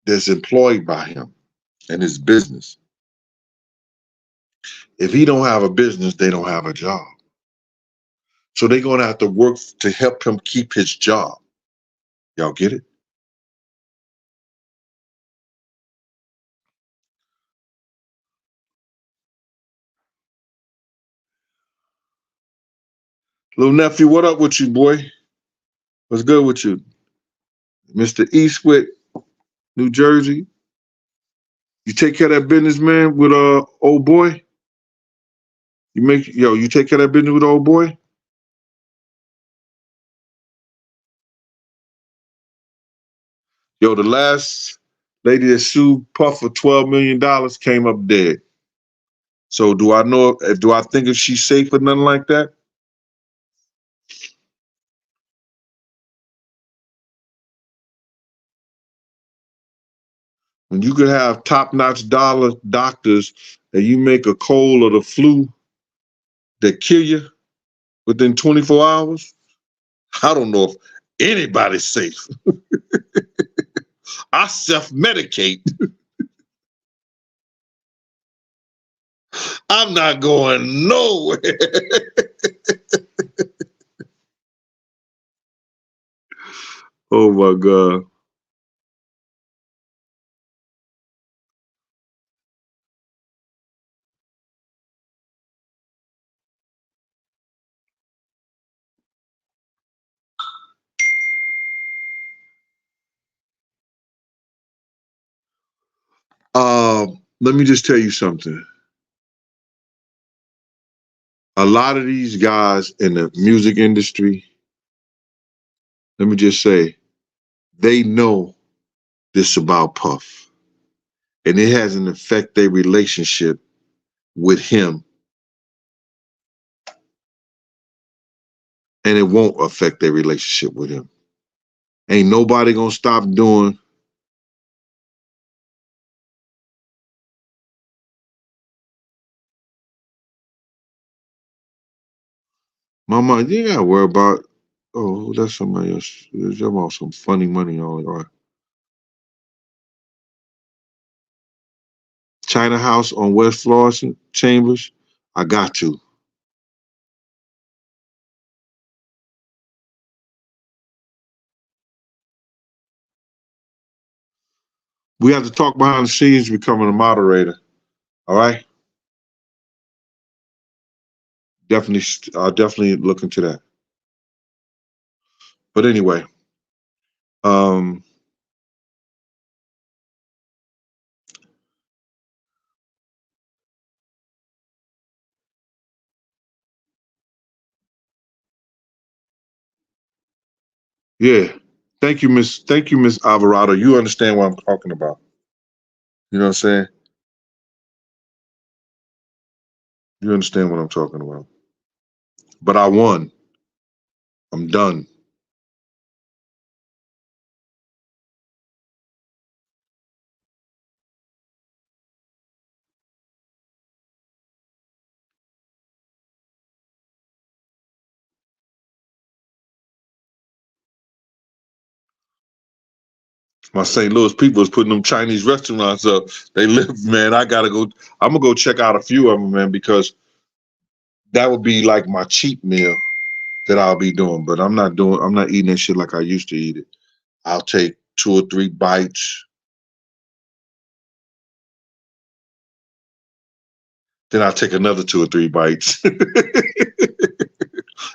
Speaker 1: that's employed by him and his business. If he don't have a business, they don't have a job. So they're gonna have to work to help him keep his job. Y'all get it? Little nephew, what up with you, boy? What's good with you? Mr. Eastwood, New Jersey. You take care of that business, man, with old boy. You take care of that business with old boy. Yo, the last lady that sued Puff for $12 million came up dead. So do I think if she's safe or nothing like that? When you could have top-notch dollar doctors and you make a cold or the flu that kill you within 24 hours, I don't know if anybody's safe. I self-medicate. I'm not going nowhere. Oh my God. Let me just tell you something. A lot of these guys in the music industry, let me just say, they know this about Puff. And it hasn't affected their relationship with him. And it won't affect their relationship with him. Ain't nobody gonna stop doing. Mama, you ain't gotta worry about, oh, that's somebody else. There's about some funny money on it. All right. China House on West Florissant, Chambers. I got to. We have to talk behind the scenes becoming a moderator. All right. I'll definitely look into that. But anyway, um, yeah. Thank you, Miss Alvarado. You understand what I'm talking about. You know what I'm saying? You understand what I'm talking about. But I won. I'm done. My St. Louis people is putting them Chinese restaurants up. They live, man. I gotta go. I'm gonna go check out a few of them, man, because that would be like my cheap meal that I'll be doing. But I'm not doing. I'm not eating that shit like I used to eat it. I'll take 2 or 3 bites, then I'll take another 2 or 3 bites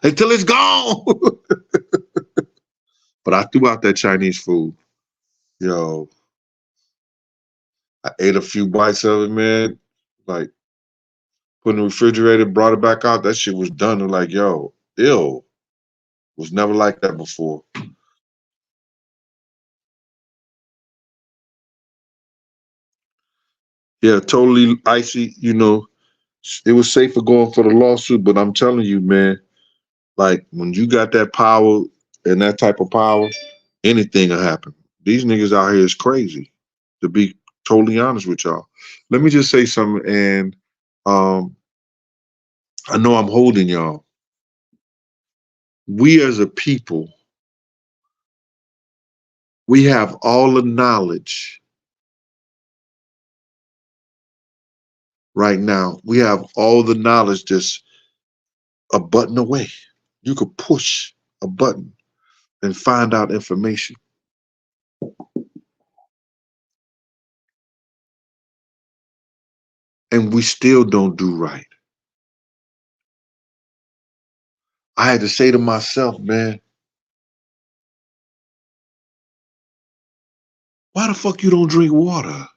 Speaker 1: until it's gone. But I threw out that Chinese food. Yo, I ate a few bites of it, man. Like, put in the refrigerator, brought it back out. That shit was done. I'm like, yo, ew. Was never like that before. Yeah, totally icy. It was safer going for the lawsuit, but I'm telling you, man, like when you got that power and that type of power, anything will happen. These niggas out here is crazy, to be totally honest with y'all. Let me just say something, and um, I know I'm holding y'all. We as a people, we have all the knowledge right now. We have all the knowledge that's a button away. You could push a button and find out information. And we still don't do right. I had to say to myself, man, Why the fuck you don't drink water?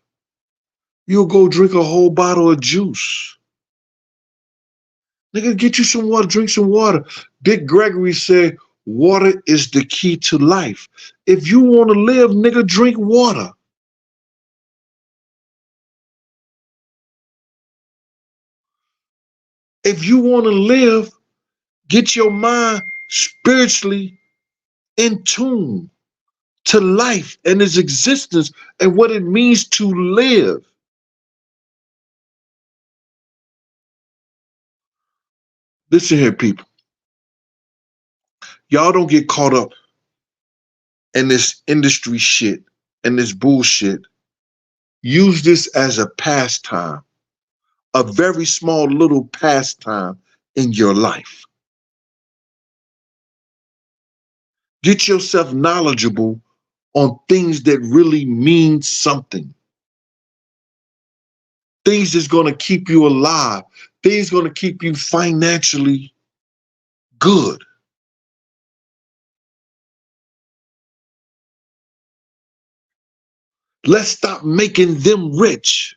Speaker 1: You'll go drink a whole bottle of juice. Nigga, get you some water, drink some water. Dick Gregory said, water is the key to life. If you want to live, nigga, drink water. If you want to live, get your mind spiritually in tune to life and its existence and what it means to live. Listen here, people. Y'all don't get caught up in this industry shit and this bullshit. Use this as a pastime, a very small little pastime in your life. Get yourself knowledgeable on things that really mean something. Things that's going to keep you alive. Things going to keep you financially good. Let's stop making them rich.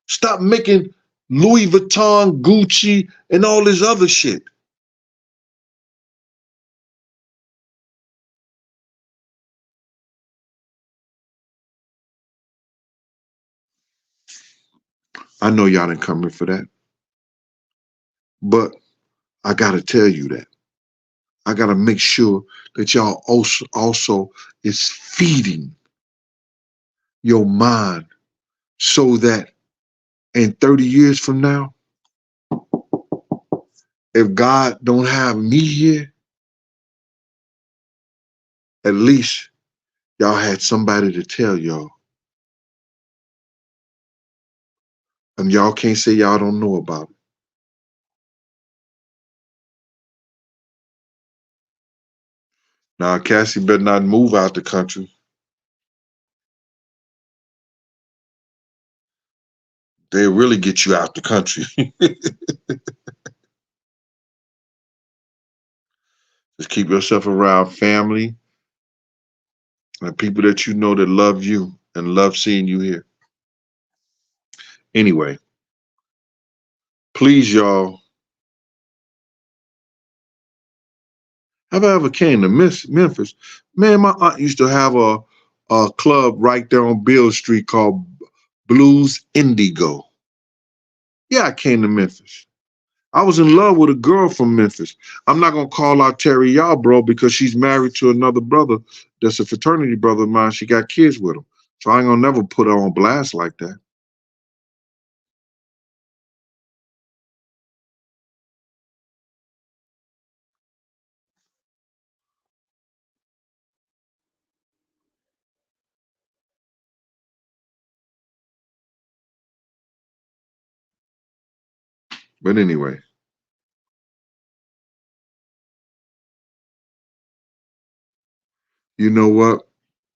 Speaker 1: Stop making Louis Vuitton, Gucci, and all this other shit. I know y'all didn't come here for that. But I got to tell you that. I got to make sure that y'all also is feeding your mind so that in 30 years from now, if God don't have me here, at least y'all had somebody to tell y'all. And y'all can't say y'all don't know about it. Now, Cassie better not move out the country. They'll really get you out the country. Just keep yourself around family and people that you know that love you and love seeing you here. Anyway, please, y'all, have I ever came to Memphis? Man, my aunt used to have a club right there on Beale Street called Blues Indigo. Yeah, I came to Memphis. I was in love with a girl from Memphis. I'm not going to call out Terry Yarbrough because she's married to another brother that's a fraternity brother of mine. She got kids with him. So I ain't going to never put her on blast like that. But anyway, you know what?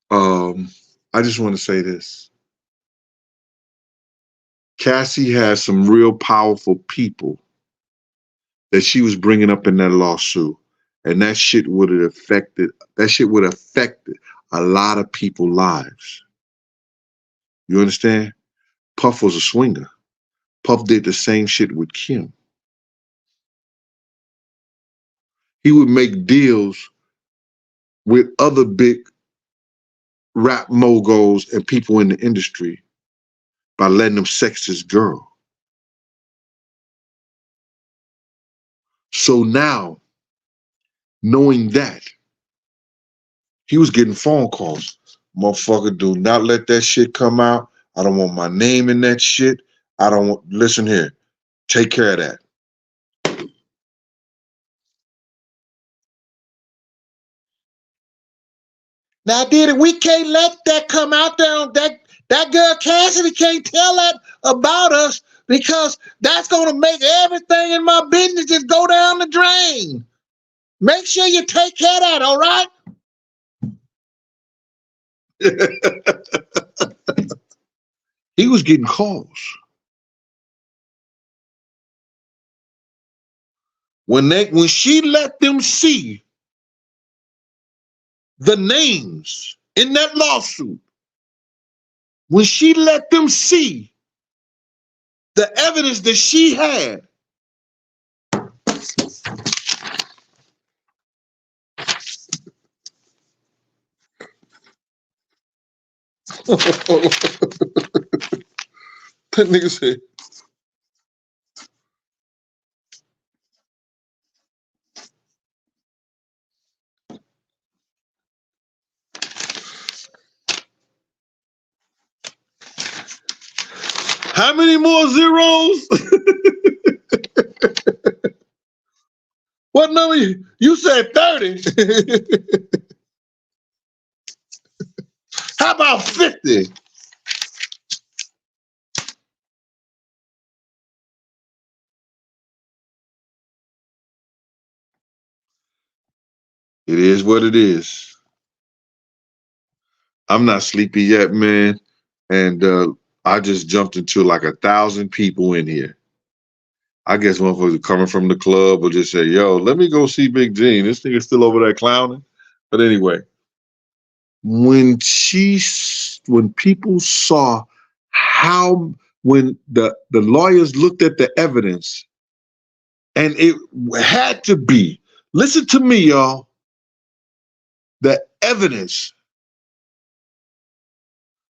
Speaker 1: I just want to say this. Cassie has some real powerful people that she was bringing up in that lawsuit, and that shit would have affected a lot of people's lives. You understand? Puff was a swinger. Puff did the same shit with Kim. He would make deals with other big rap moguls and people in the industry by letting them sex his girl. So now, knowing that, he was getting phone calls. Motherfucker, do not let that shit come out. I don't want my name in that shit. I don't want, listen here, take care of that. Now, Diddy, we can't let that come out there. That girl Cassidy can't tell that about us because that's going to make everything in my business just go down the drain. Make sure you take care of that, all right? He was getting calls. When she let them see the names in that lawsuit, when she let them see the evidence that she had, that nigga said, how many more zeros? What number? You said 30. How about 50? It is what it is. I'm not sleepy yet, man. And I just jumped into like 1,000 people in here. I guess motherfuckers coming from the club will just say, yo, let me go see Big Gene. This nigga's still over there clowning. But anyway, when people saw when the lawyers looked at the evidence, and it had to be, listen to me, y'all, the evidence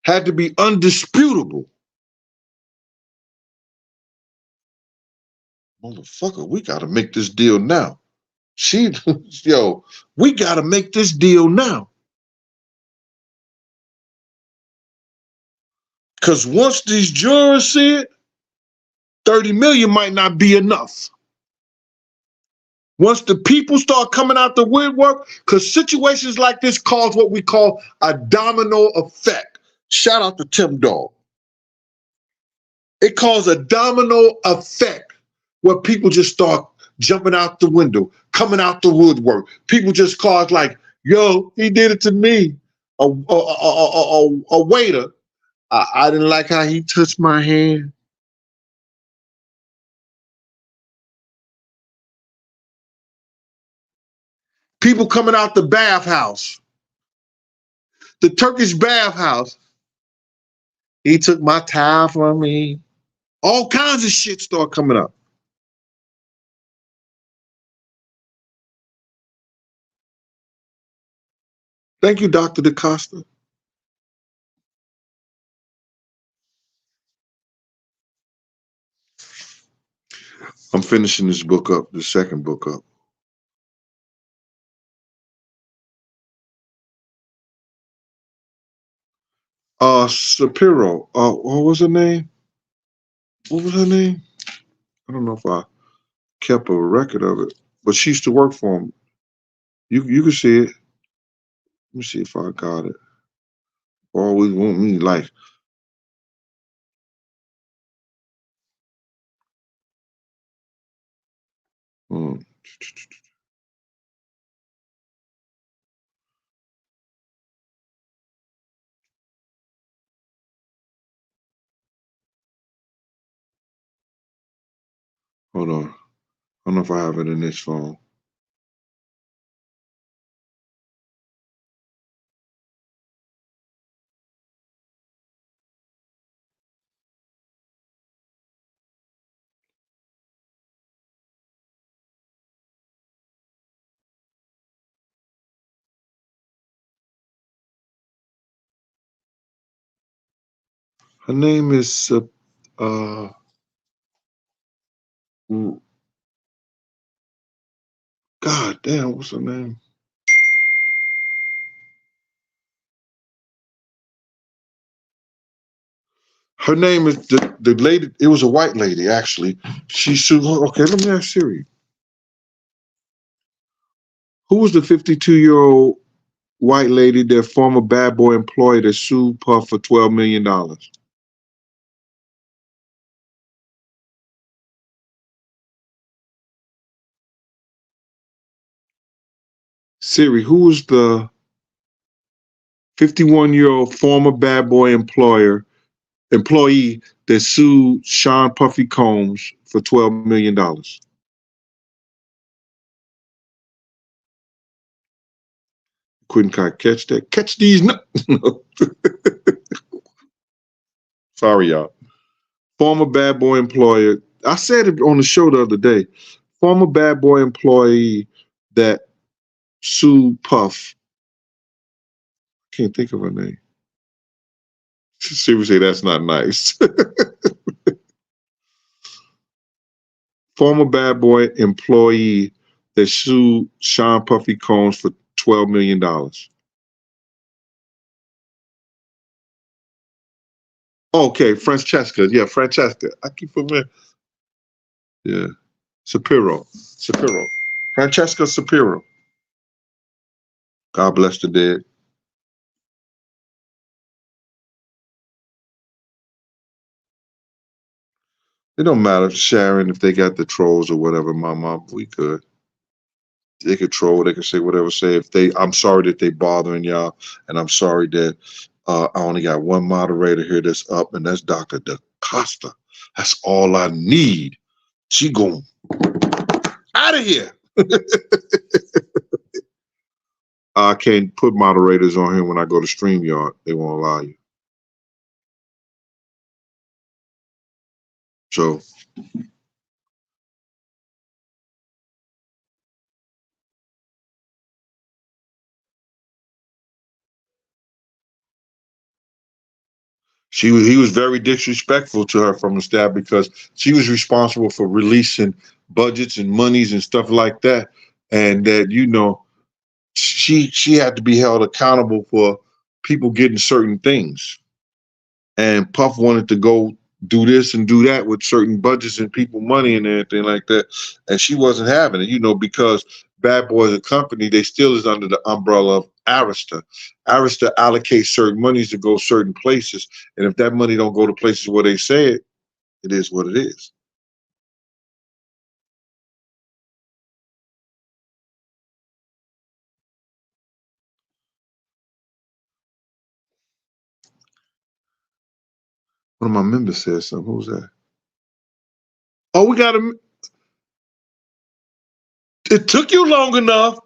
Speaker 1: had to be undisputable. Motherfucker, we gotta make this deal now. We gotta make this deal now. Because once these jurors see it, 30 million might not be enough. Once the people start coming out the woodwork, because situations like this cause what we call a domino effect. Shout out to Tim Dog. It caused a domino effect where people just start jumping out the window, coming out the woodwork. People just cause like, yo, he did it to me. A waiter, I didn't like how he touched my hand. People coming out the bathhouse, the Turkish bathhouse. He took my towel from me. All kinds of shit start coming up. Thank you, Dr. DaCosta. I'm finishing this book up, the second book up. Shapiro. What was her name? What was her name? I don't know if I kept a record of it, but she used to work for him. You can see it. Let me see if I got it. Always want me like. Hold on. I don't know if I have it in this phone. Her name is God damn, what's her name? Her name is the lady. It was a white lady, actually. She sued. Okay, let me ask Siri. Who was the 52-year-old white lady, their former bad boy employee that sued Puff for $12 million? Siri, who was the 51-year-old former bad boy employee that sued Sean Puffy Combs for $12 million? Couldn't catch that. Catch these nuts. No. Sorry, y'all. Former bad boy employer. I said it on the show the other day. Former bad boy employee that sued Puff. Can't think of her name. Seriously, that's not nice. Former bad boy employee that sued Sean Puffy Combs for $12 million. Okay, Francesca. Yeah, Francesca. I keep forgetting. Yeah. Shapiro. Francesca Shapiro. God bless the dead. It don't matter, Sharon, if they got the trolls or whatever, Mama, we could. They could troll, they could say whatever, I'm sorry that they bothering y'all, and I'm sorry that I only got one moderator here that's up, and that's Dr. DaCosta. That's all I need. She going out of here. I can't put moderators on here when I go to StreamYard. They won't allow you. So he was very disrespectful to her from the staff because she was responsible for releasing budgets and monies and stuff like that. And that, she had to be held accountable for people getting certain things. And Puff wanted to go do this and do that with certain budgets and people money and everything like that. And she wasn't having it, because Bad Boys and Company, they still is under the umbrella of Arista. Arista allocates certain monies to go certain places. And if that money don't go to places where they say it, it is what it is. One of my members said something. Who's that? Oh, we got a. It took you long enough.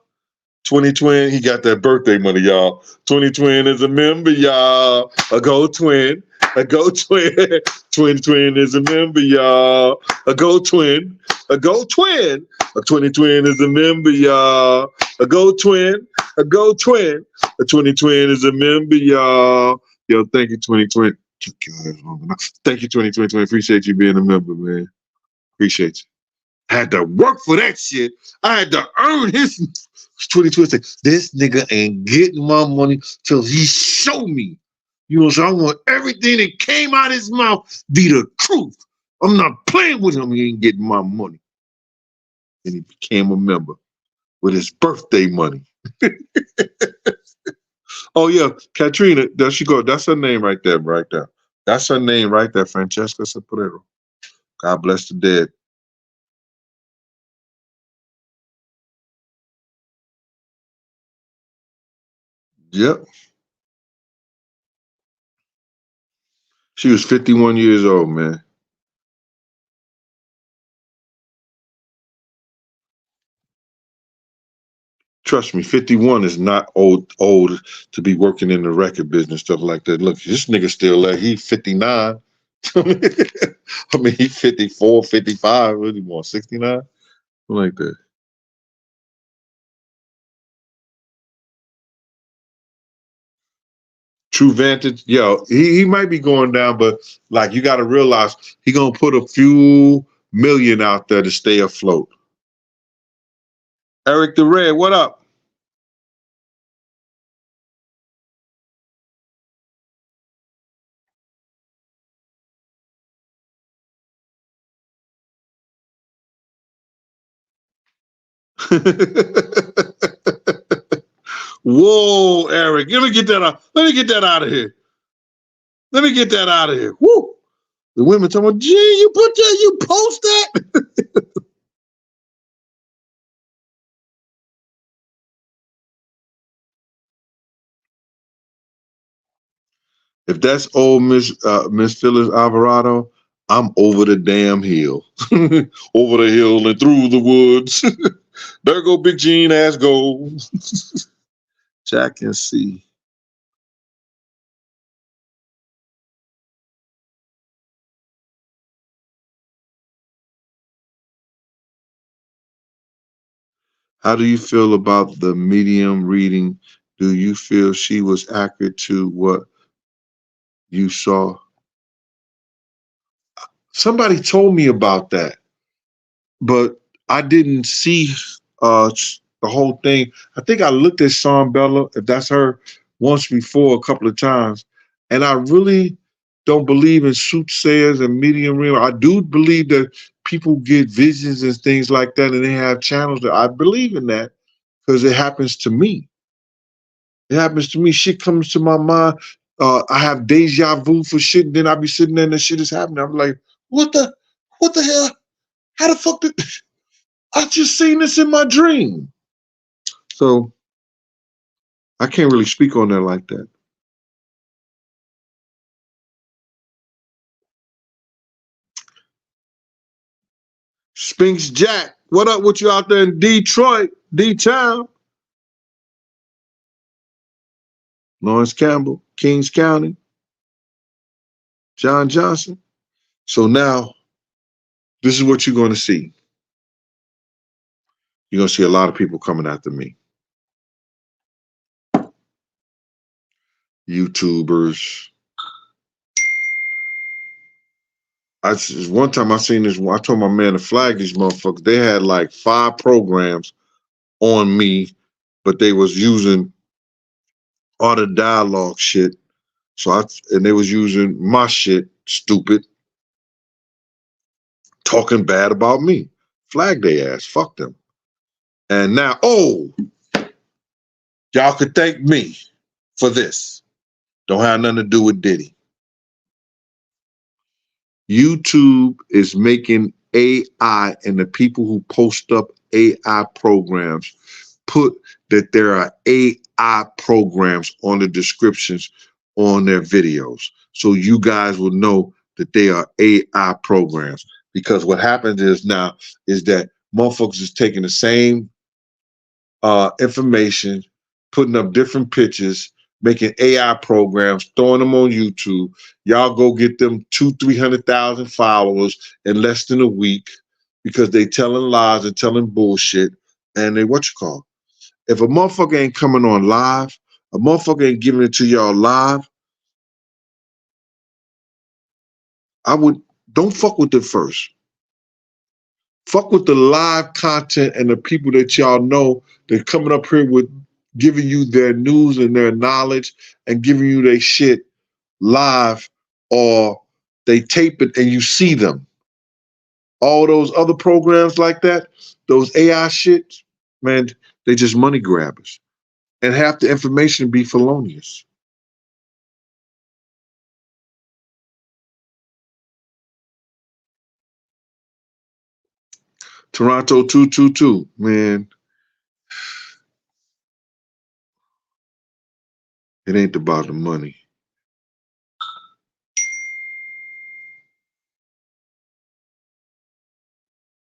Speaker 1: 2020, he got that birthday money, y'all. 2020 is a member, y'all. A go twin. A go twin. 2020 is a member, y'all. A go twin. A go twin. A 2020 is a member, y'all. A go twin. A go twin. A 2020 is a member, y'all. Yo, thank you, 2020. Thank you, 2020. Appreciate you being a member, man. Appreciate you. I had to work for that shit. I had to earn his 2020. This nigga ain't getting my money till he show me. So I want everything that came out his mouth be the truth. I'm not playing with him. He ain't getting my money. And he became a member with his birthday money. Oh yeah, Katrina, there she go. That's her name right there, right there. That's her name right there, Francesca Saporero. God bless the dead. Yep. She was 51 years old, man. Trust me, 51 is not old to be working in the record business, stuff like that. Look, this nigga still he's 59. I mean, he's 54, 55, what do you want, 69? Something like that. True Vantage, yo, he might be going down, but like you got to realize he gonna put a few million out there to stay afloat. Eric the Red, what up? Whoa, Eric, let me get that out. Let me get that out of here. Let me get that out of here. Woo! The women talking about, gee, you put that, you post that. If that's old Miss Phyllis Alvarado, I'm over the damn hill. Over the hill and through the woods. There go Big Gene ass go. Jack and C. How do you feel about the medium reading? Do you feel she was accurate to what you saw? Somebody told me about that, but I didn't see the whole thing. I think I looked at Sean Bella, if that's her, once before, a couple of times, and I really don't believe in soothsayers and medium reading. I do believe that people get visions and things like that, and they have channels. That I believe in that because it happens to me. It happens to me. Shit comes to my mind. I have deja vu for shit, and then I be sitting there and the shit is happening. I'm like, what the hell? How the fuck did I just seen this in my dream? So I can't really speak on that like that. Spinks Jack, what up with you out there in Detroit, D-Town? Lawrence Campbell, Kings County, John Johnson. So now, this is what you're going to see. You're going to see a lot of people coming after me. YouTubers. One time I seen this, I told my man to flag these motherfuckers. They had like 5 programs on me, but they was using all the dialogue shit. And they was using my shit, stupid, talking bad about me. Flag their ass, fuck them. And now, y'all could thank me for this. Don't have nothing to do with Diddy. YouTube is making AI, and the people who post up AI programs put that there are AI programs on the descriptions on their videos. So you guys will know that they are AI programs. Because what happens is now is that motherfuckers is taking the same information, putting up different pictures, making AI programs, throwing them on YouTube. Y'all go get them 200,000-300,000 followers in less than a week because they telling lies and telling bullshit. And they if a motherfucker ain't coming on live, a motherfucker ain't giving it to y'all live, don't fuck with it first. Fuck with the live content and the people that y'all know that coming up here with giving you their news and their knowledge and giving you their shit live, or they tape it and you see them. All those other programs like that, those AI shit, man, they just money grabbers. And half the information be felonious. Toronto 222, man, it ain't about the money.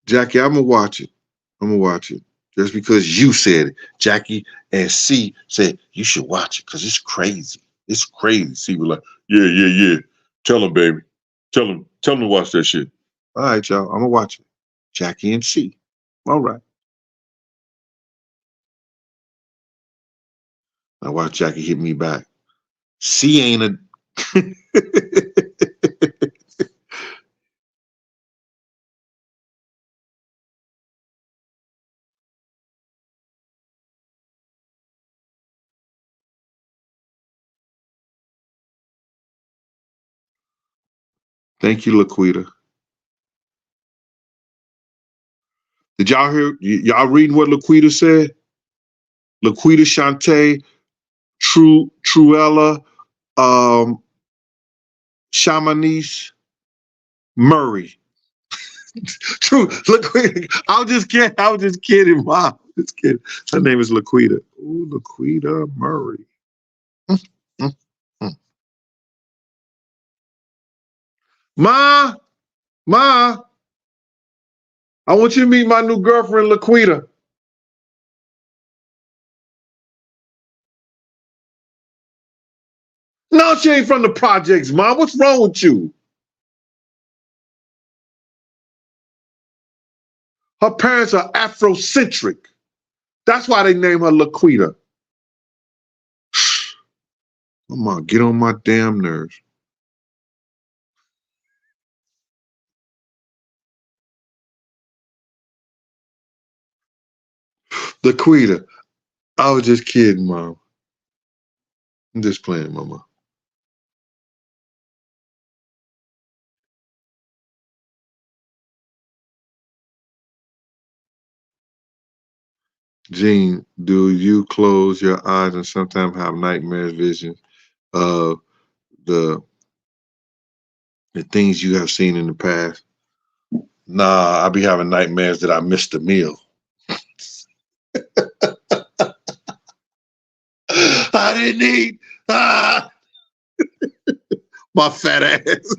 Speaker 1: Jackie, I'm gonna watch it. I'm gonna watch it. Just because you said it. Jackie and C said you should watch it because it's crazy. It's crazy. C was like, yeah. Tell him, baby. Tell him to watch that shit. All right, y'all. I'm gonna watch it. Jackie and C. All right. Now watch Jackie hit me back. C ain't a Thank you, Laquita. Did y'all hear? Y'all reading what Laquita said? Laquita Shante, Truella, Shamanice, Murray. True, Laquita. I was just kidding, Mom. Just kidding. Her name is Laquita. Ooh, Laquita Murray. Mm, mm. Ma, Ma, I want you to meet my new girlfriend, Laquita. No, she ain't from the projects, Mom. What's wrong with you? Her parents are Afrocentric. That's why they name her Laquita. Mama, get on my damn nerves. Laquita, I was just kidding, Mom. I'm just playing, Mama. Gene, do you close your eyes and sometimes have nightmare visions of the things you have seen in the past? Nah, I be having nightmares that I missed a meal. I didn't eat. Ah, my fat ass.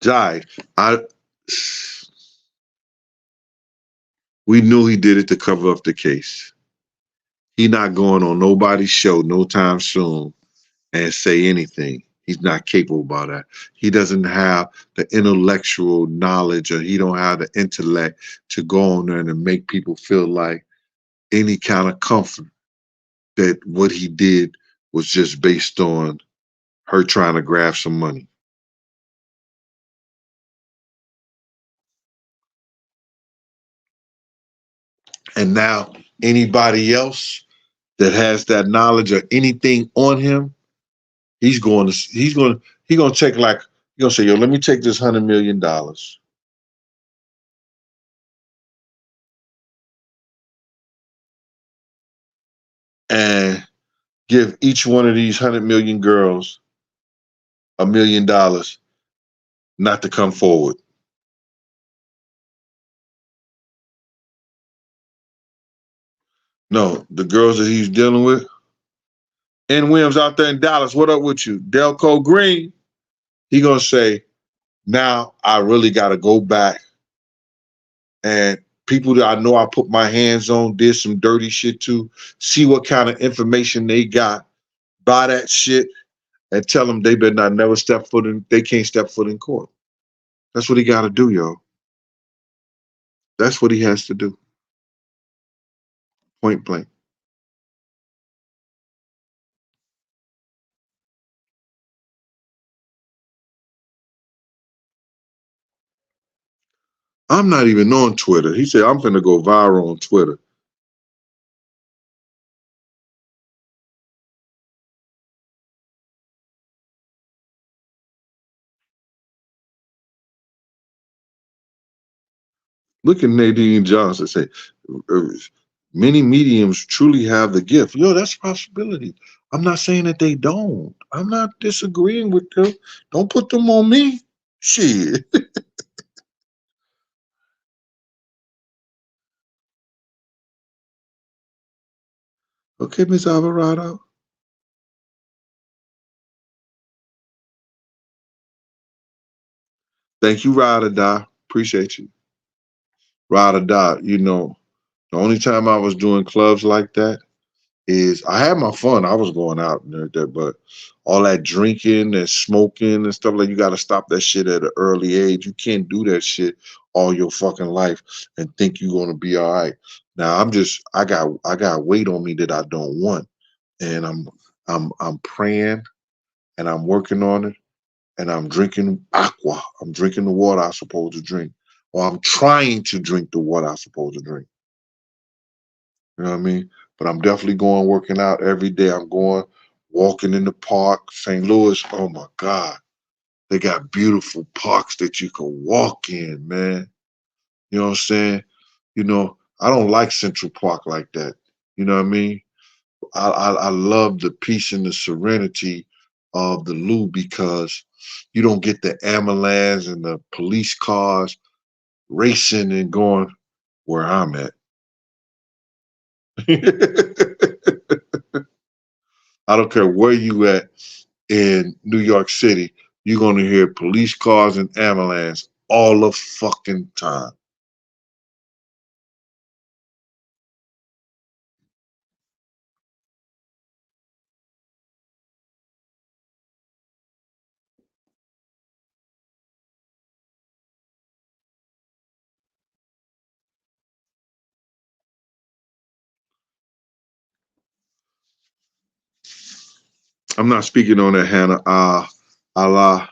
Speaker 1: Jai, we knew he did it to cover up the case. He not going on nobody's show no time soon and say anything. He's not capable of that. He doesn't have the intellectual knowledge, or he don't have the intellect to go on there and make people feel like any kind of comfort that what he did was just based on her trying to grab some money. And now anybody else that has that knowledge or anything on him, he's going to take, like, he's going to say, yo, let me take this $100 million and give each one of these 100 million girls $1 million not to come forward. No, the girls that he's dealing with. N. Williams out there in Dallas, what up with you? Delco Green, he gonna say, now I really gotta go back and people that I know I put my hands on, did some dirty shit to, see what kind of information they got, buy that shit, and tell them they better not never step foot in, they can't step foot in court. That's what he gotta do, yo. That's what he has to do. Point blank. I'm not even on Twitter. He said, I'm finna go viral on Twitter. Look at Nadine Johnson say, many mediums truly have the gift. Yo, that's a possibility. I'm not saying that they don't. I'm not disagreeing with them. Don't put them on me. Shit. Okay, Miss Alvarado. Thank you, Ride or Die. Appreciate you. Ride or Die. You know, the only time I was doing clubs like that is I had my fun. I was going out and there, but all that drinking and smoking and stuff, like, you got to stop that shit at an early age. You can't do that shit all your fucking life and think you're gonna be all right. Now I got weight on me that I don't want, and I'm praying and I'm working on it, and I'm drinking aqua. I'm drinking the water I'm supposed to drink, or I'm trying to drink the water I'm supposed to drink. You know what I mean? But I'm definitely going working out every day. I'm going walking in the park. St. Louis, oh my God. They got beautiful parks that you can walk in, man. You know what I'm saying? You know, I don't like Central Park like that. You know what I mean? I love the peace and the serenity of the Lou, because you don't get the ambulance and the police cars racing and going where I'm at. I don't care where you at. in New York City, you're gonna hear police cars and ambulance all the fucking time. I'm not speaking on that, Hannah. Allah,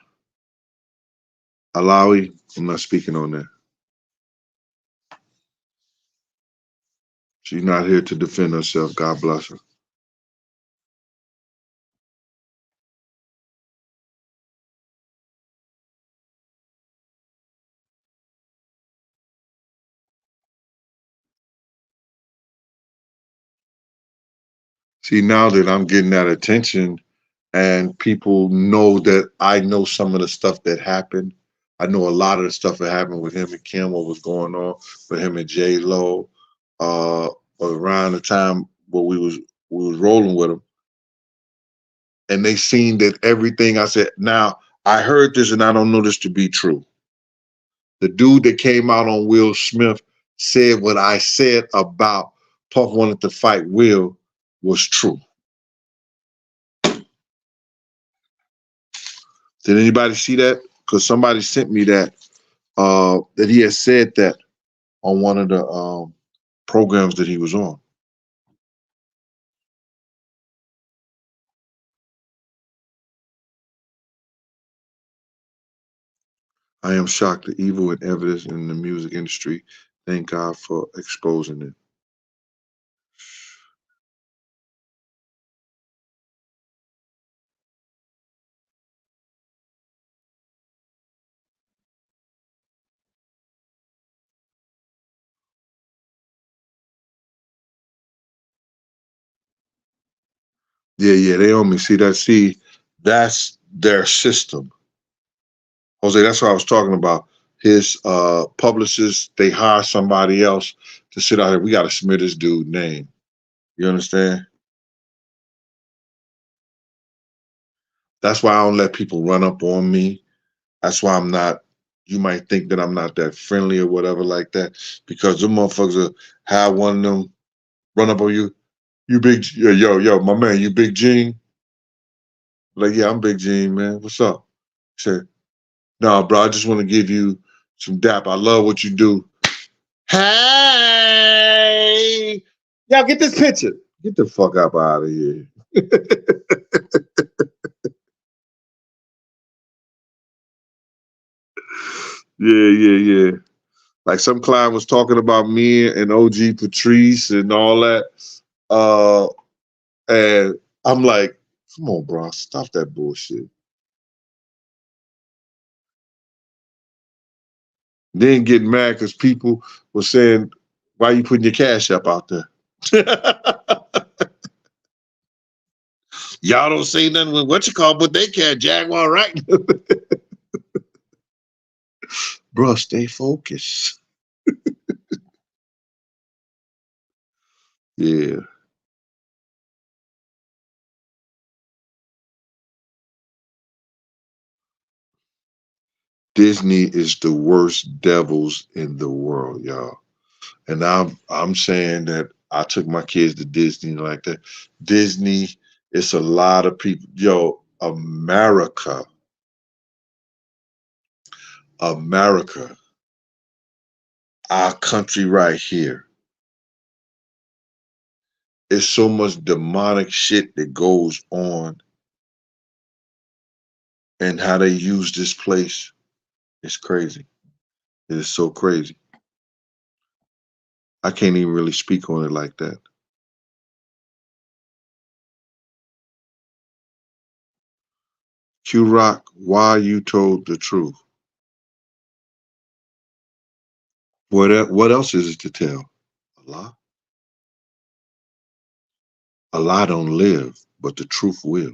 Speaker 1: Alawi. I'm not speaking on that. She's not here to defend herself. God bless her. See, now that I'm getting that attention and people know that I know some of the stuff that happened. I know a lot of the stuff that happened with him and Kim, what was going on with him and J Lo, around the time where we was rolling with him. And they seen that everything I said. Now, I heard this and I don't know this to be true. The dude that came out on Will Smith said what I said about Puff wanted to fight Will was true. Did anybody see that? Because somebody sent me that he had said that on one of the programs that he was on. I am shocked the evil and evidence in the music industry. Thank God for exposing it. Yeah, they own me. See that? See, that's their system. Jose, that's what I was talking about. His publicists, they hire somebody else to sit out here. We got to submit this dude's name. You understand? That's why I don't let people run up on me. That's why I'm not, you might think that I'm not that friendly or whatever like that, because the motherfuckers will have one of them run up on you. You big, yo, my man, you Big Gene? Like, yeah, I'm Big Gene, man. What's up? He said, no, bro, I just want to give you some dap. I love what you do. Hey, y'all get this picture. Get the fuck up out of here. Yeah. Like some client was talking about me and OG Patrice and all that. And I'm like, come on, bro, stop that bullshit. Then getting mad because people were saying, why you putting your cash up out there? Y'all don't say nothing with what you call, but they can't Jaguar, right? Bro, stay focused. Yeah. Disney is the worst devils in the world, y'all. And I'm saying that I took my kids to Disney like that. Disney, it's a lot of people. Yo, America, our country right here. It's so much demonic shit that goes on and how they use this place. It's crazy. It is so crazy. I can't even really speak on it like that. Q Rock, why you told the truth? What else is it to tell? Allah? Allah don't live, but the truth will.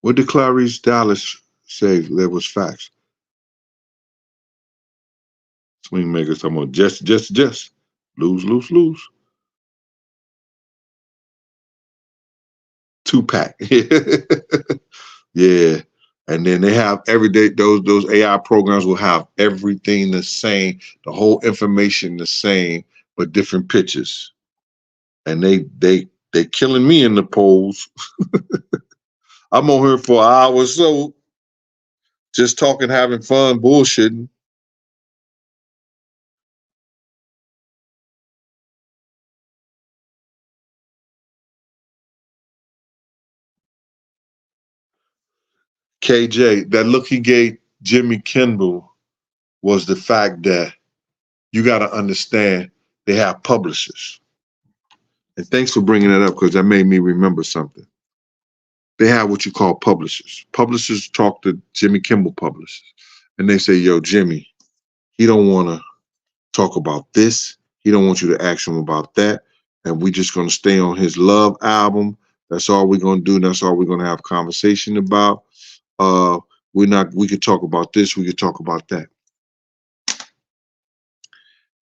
Speaker 1: What did Clarice Dallas say there was facts? Swing makers, I'm on just. Lose, lose. Two pack. Yeah. And then they have every day those AI programs will have everything the same, the whole information the same, but different pictures. And they killing me in the polls. I'm on here for an hour or so, just talking, having fun, bullshitting. KJ, that look he gave Jimmy Kimball was the fact that you got to understand they have publishers. And thanks for bringing that up because that made me remember something. They have what you call publishers. Publishers talk to Jimmy Kimball publishers, and they say, "Yo, Jimmy, he don't want to talk about this. He don't want you to ask him about that, and we just gonna stay on his Love album. That's all we're gonna do. That's all we're gonna have conversation about. Uh, we're not. We could talk about this. We could talk about that."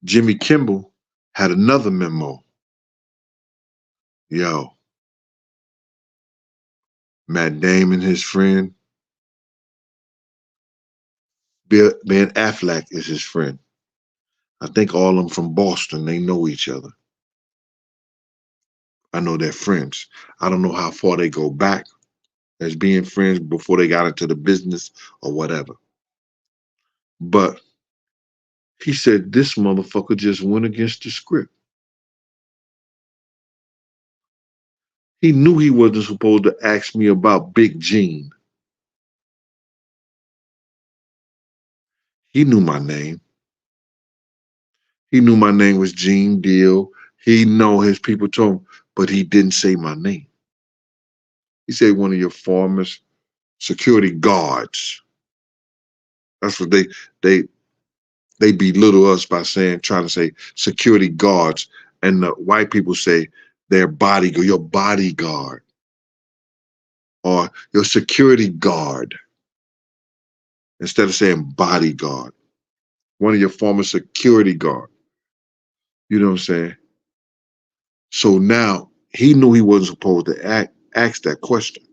Speaker 1: Jimmy Kimball had another memo. Yo, Matt Damon, his friend, Ben Affleck is his friend. I think all of them from Boston. They know each other. I know they're friends. I don't know how far they go back as being friends before they got into the business or whatever. But he said this motherfucker just went against the script. He knew he wasn't supposed to ask me about Big Gene. He knew my name. He knew my name was Gene Deal. He know his people told him, but he didn't say my name. He said one of your former security guards. That's what they they belittle us by saying, trying to say security guards, and the white people say their bodyguard, your bodyguard, or your security guard, instead of saying bodyguard, one of your former security guard. You know what I'm saying? So now he knew he wasn't supposed to ask that question.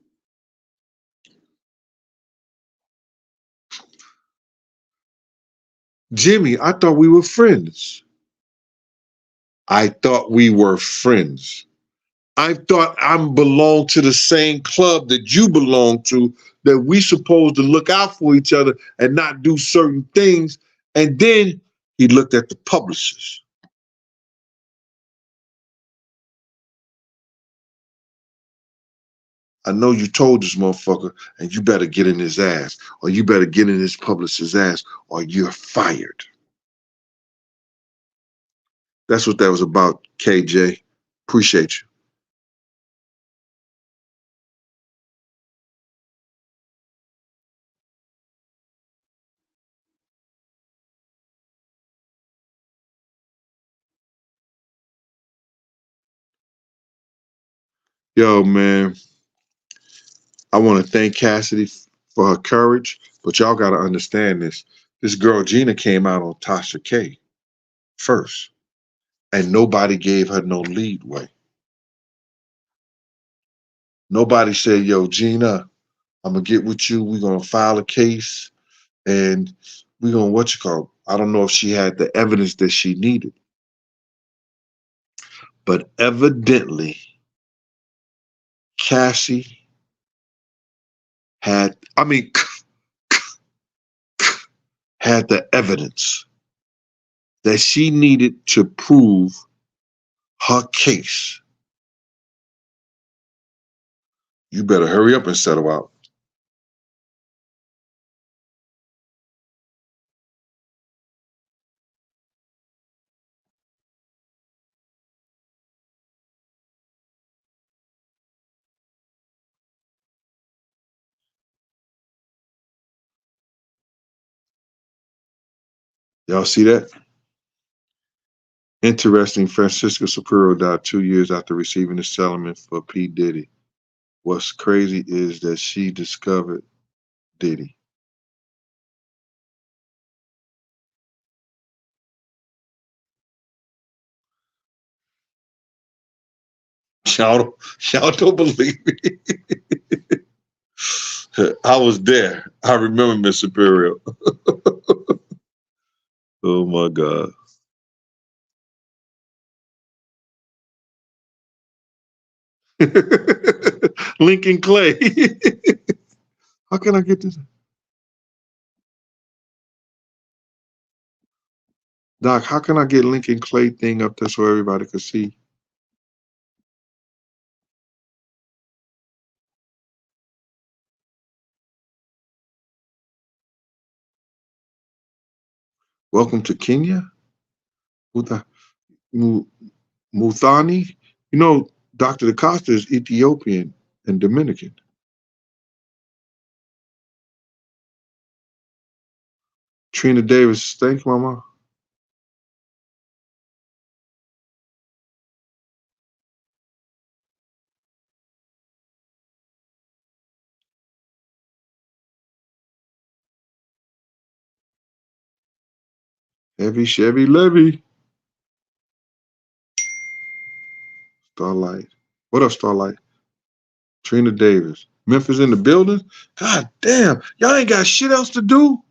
Speaker 1: Jimmy, I thought we were friends. I thought we were friends. I thought I belonged to the same club that you belong to, that we supposed to look out for each other and not do certain things. And then he looked at the publishers. I know you told this motherfucker, and you better get in his ass, or you better get in his publisher's ass, or you're fired. That's what that was about, KJ. Appreciate you. Yo, man, I want to thank Cassidy for her courage, but y'all got to understand this. This girl, Gina, came out on Tasha K first, and nobody gave her no lead way. Nobody said, yo, Gina, I'm going to get with you. We're going to file a case, and we're going to, what you call, I don't know if she had the evidence that she needed, but evidently, Cassie had, I mean, had the evidence that she needed to prove her case. You better hurry up and settle out. Y'all see that? Interesting. Francisco Shapiro died 2 years after receiving a settlement for P. Diddy. What's crazy is that she discovered Diddy. Y'all don't believe me. I was there. I remember Miss Superior. Oh my God. Lincoln Clay. How can I get this? Doc, how can I get Lincoln Clay thing up there so everybody can see? Welcome to Kenya. Muta- Mu- Muthani. You know, Dr. DaCosta is Ethiopian and Dominican. Trina Davis, thanks, Mama. Heavy Chevy Levy. Starlight. What up, Starlight? Trina Davis. Memphis in the building? God damn. Y'all ain't got shit else to do?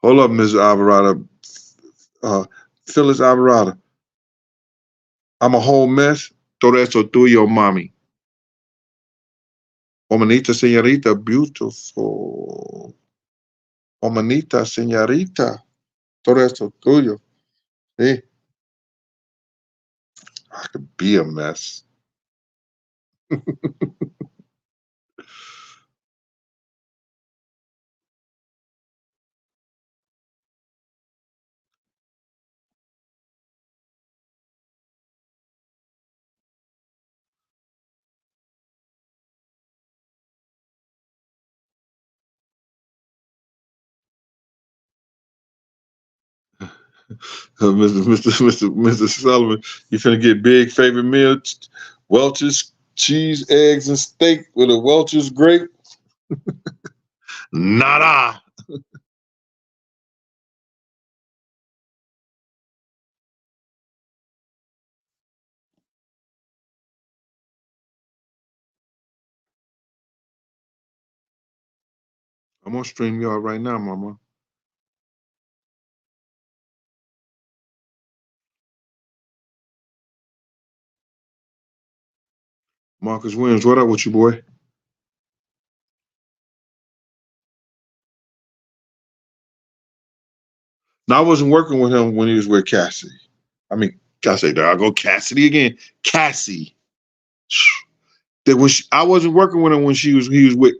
Speaker 1: Hold up, Ms. Alvarado. Phyllis Alvarado. I'm a whole mess. Todo eso tuyo, mami. Omanita, señorita, beautiful. Omanita, señorita. Todo eso tuyo. See? I could be a mess. Mr. Sullivan, you finna get big favorite meal, Welch's cheese, eggs, and steak with a Welch's grape? Nada. I'm on StreamYard right now, Mama. Marcus Williams, what up with you, boy? Now, I wasn't working with him when he was with Cassie. I mean, Cassie, there I go, Cassidy again. Cassie. That when I wasn't working with him when he was with.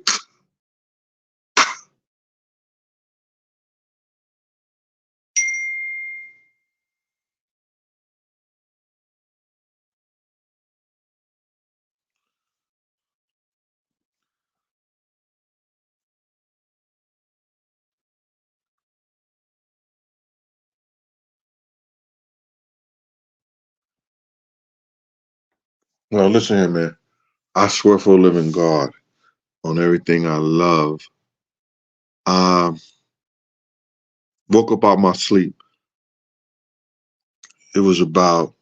Speaker 1: Well, listen here, man. I swear for a living God on everything I love. Um, Woke up out my sleep. It was about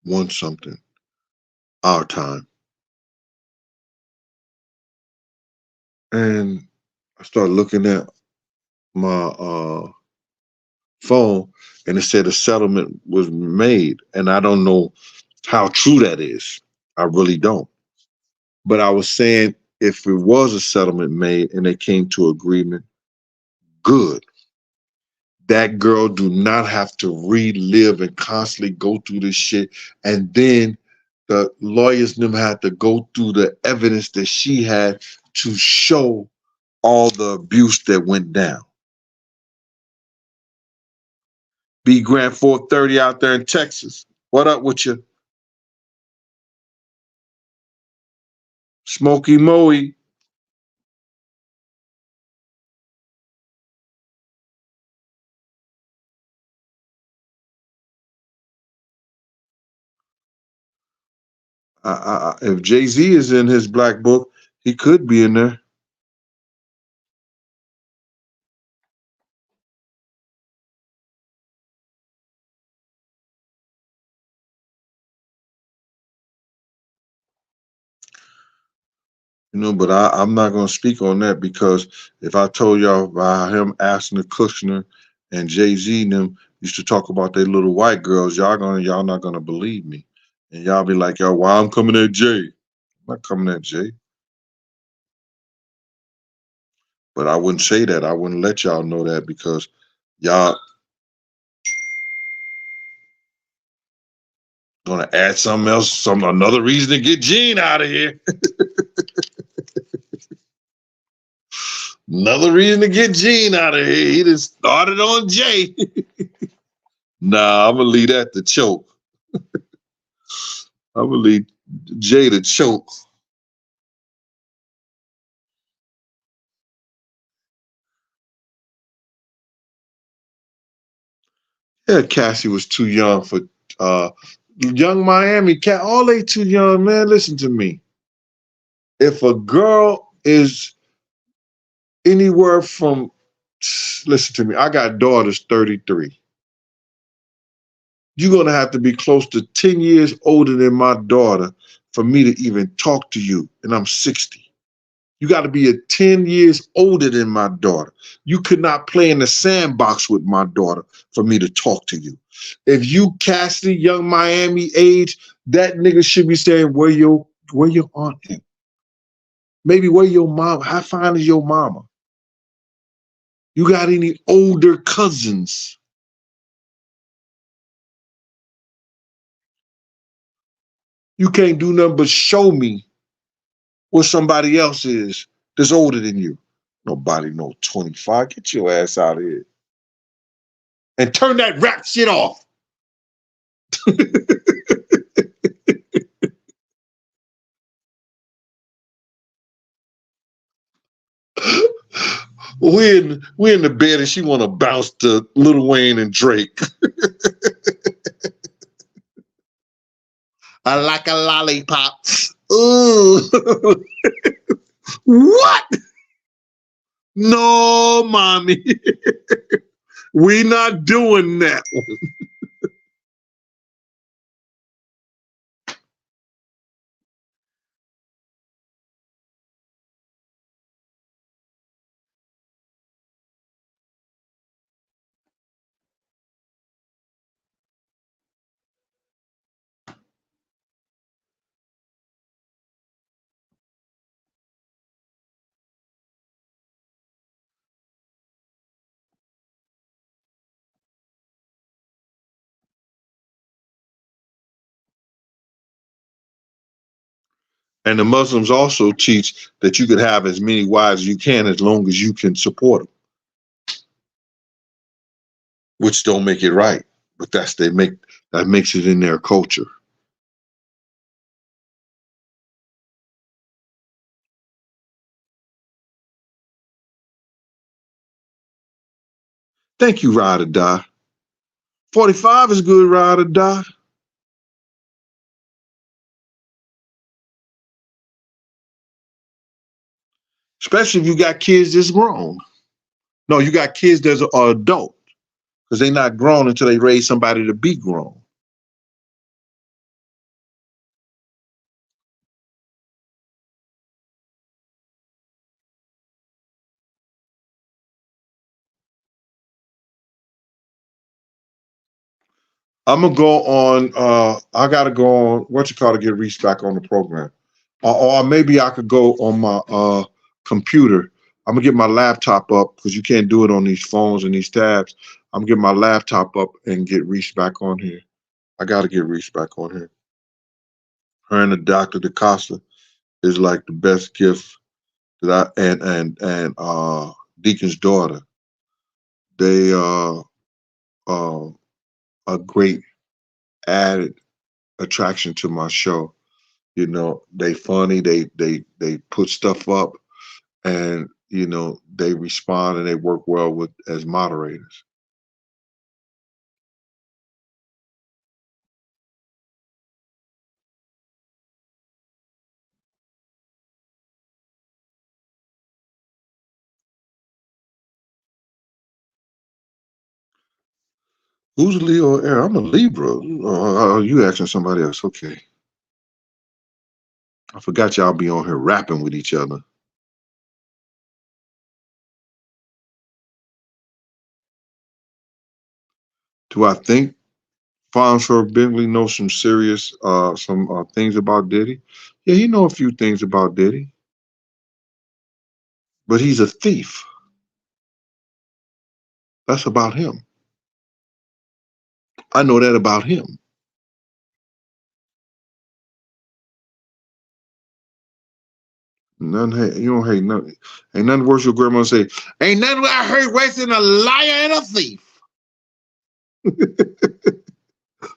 Speaker 1: one something our time, and I started looking at my phone, and it said a settlement was made, and I don't know how true that is. I really don't. But I was saying if it was a settlement made and they came to agreement, good. That girl do not have to relive and constantly go through this shit. And then the lawyers them had to go through the evidence that she had to show all the abuse that went down. B Grant 430 out there in Texas. What up with you? Smokey Moe. If Jay-Z is in his black book, he could be in there. But I'm not going to speak on that because if I told y'all about him asking the Kushner and Jay-Z and them used to talk about their little white girls, y'all not gonna believe me, and y'all be like, yo, why I'm coming at Jay? I'm not coming at Jay, but I wouldn't say that. I wouldn't let y'all know that because y'all gonna add something else, another reason to get Gene out of here. Another reason to get Gene out of here. He just started on Jay. Nah, I'm gonna leave that to choke. I'm gonna leave Jay to choke. Yeah, Cassie was too young for young Miami. All they too young, man. Listen to me. If a girl is anywhere from, listen to me, I got daughters 33. You're gonna have to be close to 10 years older than my daughter for me to even talk to you, and I'm 60. You got to be 10 years older than my daughter. You could not play in the sandbox with my daughter for me to talk to you. If you Cassie, young Miami age, that nigga should be saying, where your aunt at? Maybe where your mom? How fine is your mama? You got any older cousins? You can't do nothing but show me what somebody else is that's older than you. Nobody no 25. Get your ass out of here. And turn that rap shit off. we in the bed and she want to bounce to Lil Wayne and Drake. I like a lollipop. Ooh. What? No, mommy. We not doing that one. And the Muslims also teach that you could have as many wives as you can as long as you can support them, which don't make it right, but that makes it in their culture. Thank you, Ride or Die. 45 is good, Ride or Die. Especially if you got kids that's grown. No, you got kids that are adult because they're not grown until they raise somebody to be grown. I'm gonna go on. I gotta go on. What you call to get reached back on the program, or maybe I could go on my computer. I'm gonna get my laptop up because you can't do it on these phones and these tabs. I'm gonna get my laptop up and get reached back on here. I gotta get reached back on here. Her and the Dr. DaCosta is like the best gift that I and Deacon's daughter. They uh, a great added attraction to my show. They funny, they put stuff up, and they respond and they work well with as moderators. Who's a Leo or Aries? I'm a Libra. Oh, you asking somebody else? Okay. I forgot y'all be on here rapping with each other. Do I think Fonso Bentley knows some serious some things about Diddy? Yeah, he know a few things about Diddy, but he's a thief. That's about him. I know that about him. You don't hate nothing. Ain't nothing worse your grandma say, ain't nothing I heard worse than a liar and a thief.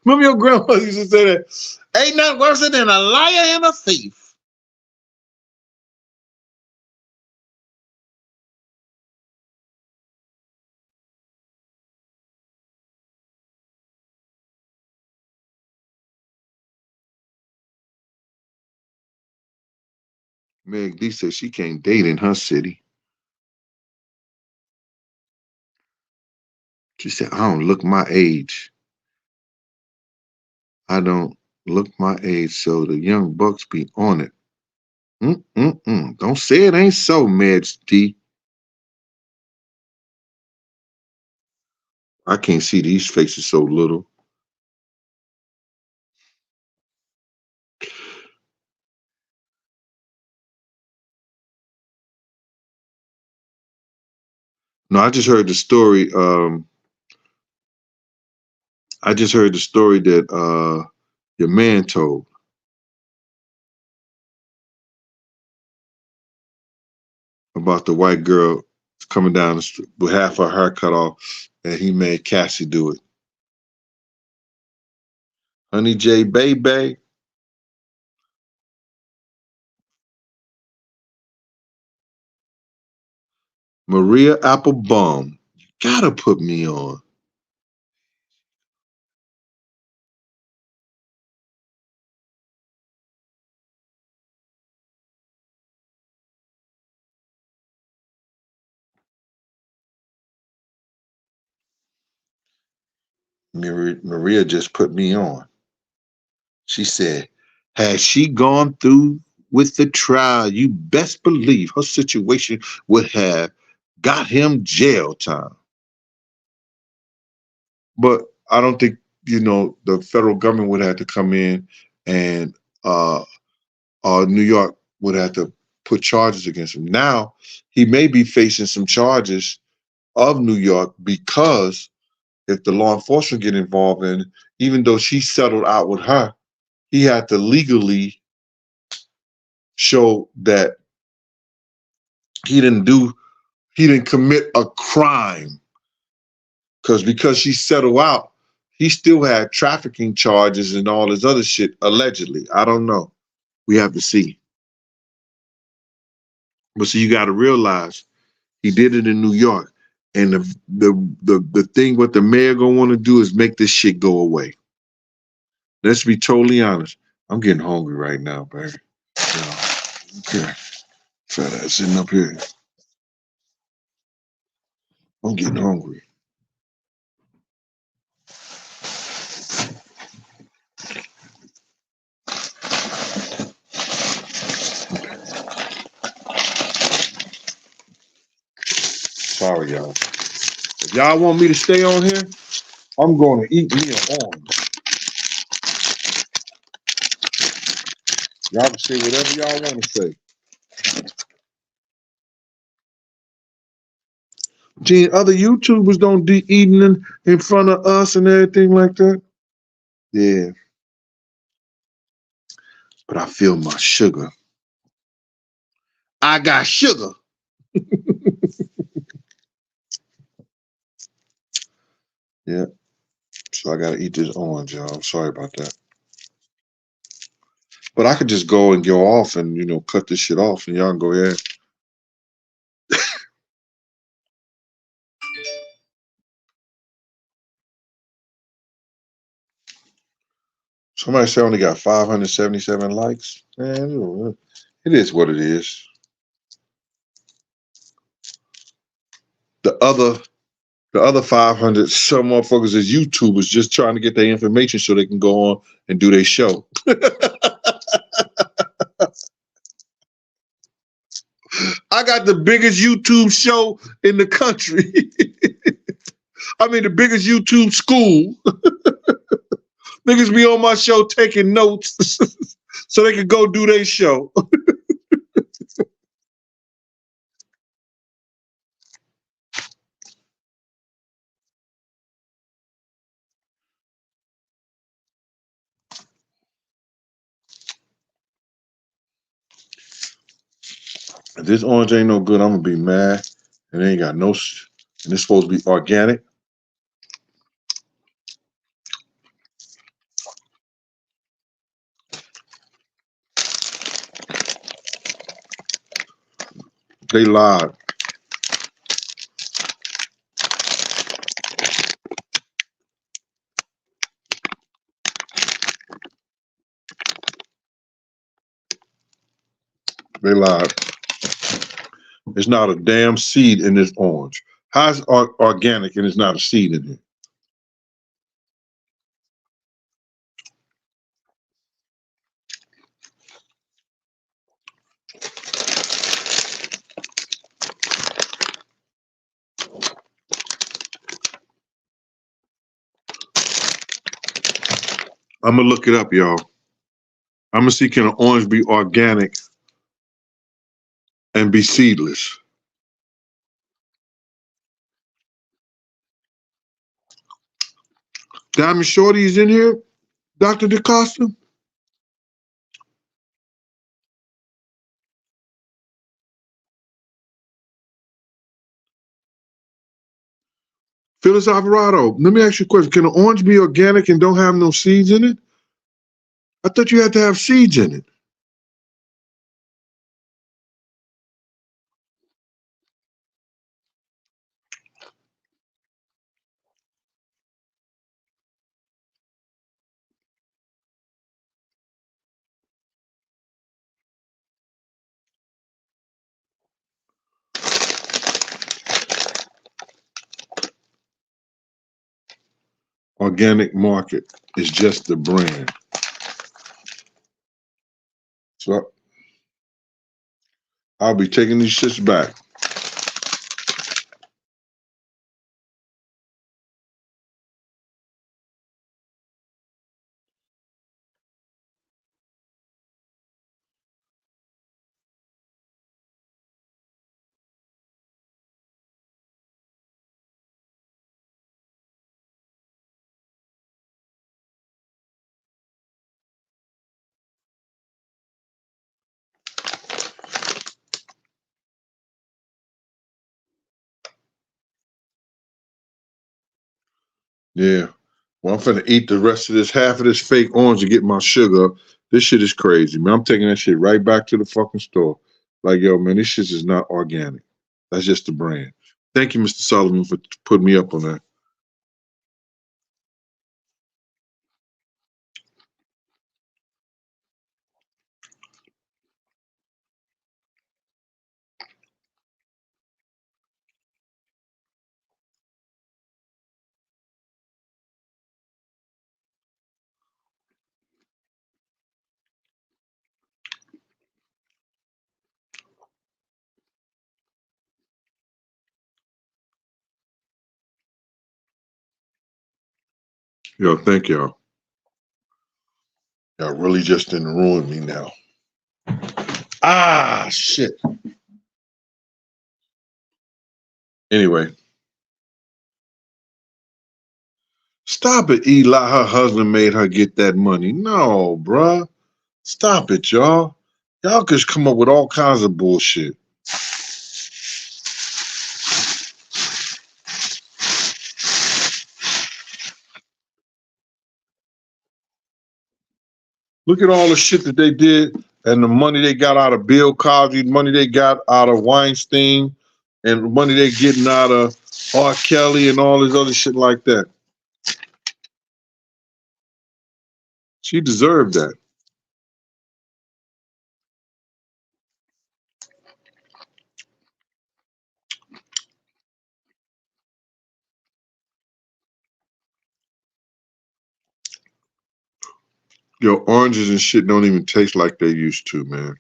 Speaker 1: Remember your grandma used to say that? Ain't nothing worse than a liar and a thief. Meg D said she can't date in her city. She said, I don't look my age. I don't look my age, so the young bucks be on it. Don't say it ain't so, Meds D. I can't see these faces so little. No, I just heard the story. I just heard the story that your man told about the white girl coming down the street with half her hair cut off, and he made Cassie do it. Honey J Baby. Maria Applebaum. You gotta put me on. Maria just put me on. She said, had she gone through with the trial, you best believe her situation would have got him jail time. But I don't think, the federal government would have to come in and New York would have to put charges against him. Now, he may be facing some charges of New York because if the law enforcement get involved in, even though she settled out with her, he had to legally show that he didn't commit a crime. Because she settled out, he still had trafficking charges and all this other shit, allegedly. I don't know. We have to see. But so you got to realize he did it in New York. And the thing what the mayor gonna want to do is make this shit go away. Let's be totally honest. I'm getting hungry right now, baby. Okay. Fat ass sitting up here. I'm getting hungry. Sorry, y'all. If y'all want me to stay on here, I'm going to eat me an orange. Y'all can say whatever y'all want to say. Gee, other YouTubers don't be eating in front of us and everything like that. Yeah. But I feel my sugar. I got sugar. Yeah. So I got to eat this orange, y'all. I'm sorry about that. But I could just go and go off and, cut this shit off and y'all can go ahead. Somebody said I only got 577 likes. Man, it is what it is. The other The other 500, some motherfuckers is YouTubers just trying to get their information so they can go on and do their show. I got the biggest YouTube show in the country. I mean, the biggest YouTube school. Niggas be on my show taking notes so they can go do their show. If this orange ain't no good, I'm gonna be mad. And it ain't got no, and it's supposed to be organic. They lied. They lied. There's not a damn seed in this orange. How's it organic and there's not a seed in it? I'm gonna look it up, y'all. I'm gonna see can an orange be organic and be seedless. Diamond Shorty's in here, Dr. DeCosta. Phyllis Alvarado, let me ask you a question. Can an orange be organic and don't have no seeds in it? I thought you had to have seeds in it. Organic market is just the brand. So I'll be taking these shits back. Yeah. Well, I'm finna eat the rest of this, half of this fake orange to get my sugar. This shit is crazy, man. I'm taking that shit right back to the fucking store. Like, yo, man, this shit is not organic. That's just the brand. Thank you, Mr. Sullivan, for putting me up on that. Yo, thank y'all. Y'all really just didn't ruin me now. Ah, shit. Anyway. Stop it, Eli. Her husband made her get that money. No, bruh. Stop it, y'all. Y'all just come up with all kinds of bullshit. Look at all the shit that they did and the money they got out of Bill Cosby, money they got out of Weinstein, and money they getting out of R. Kelly and all this other shit like that. She deserved that. Your oranges and shit don't even taste like they used to, man.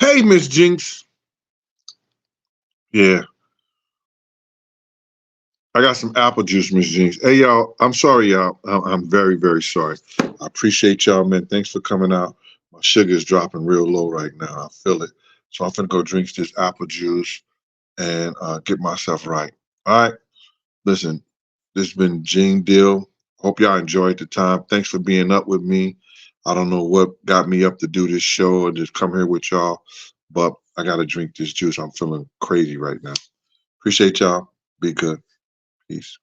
Speaker 1: Hey, Miss Jinx. Yeah, I got some apple juice, Miss Jinx. Hey, y'all. I'm sorry, y'all. I'm very, very sorry. I appreciate y'all, man. Thanks for coming out. My sugar is dropping real low right now. I feel it. So I'm finna go drink this apple juice and get myself right. All right. Listen, this has been Gene Deal. Hope y'all enjoyed the time. Thanks for being up with me. I don't know what got me up to do this show and just come here with y'all, but I got to drink this juice. I'm feeling crazy right now. Appreciate y'all. Be good. Peace.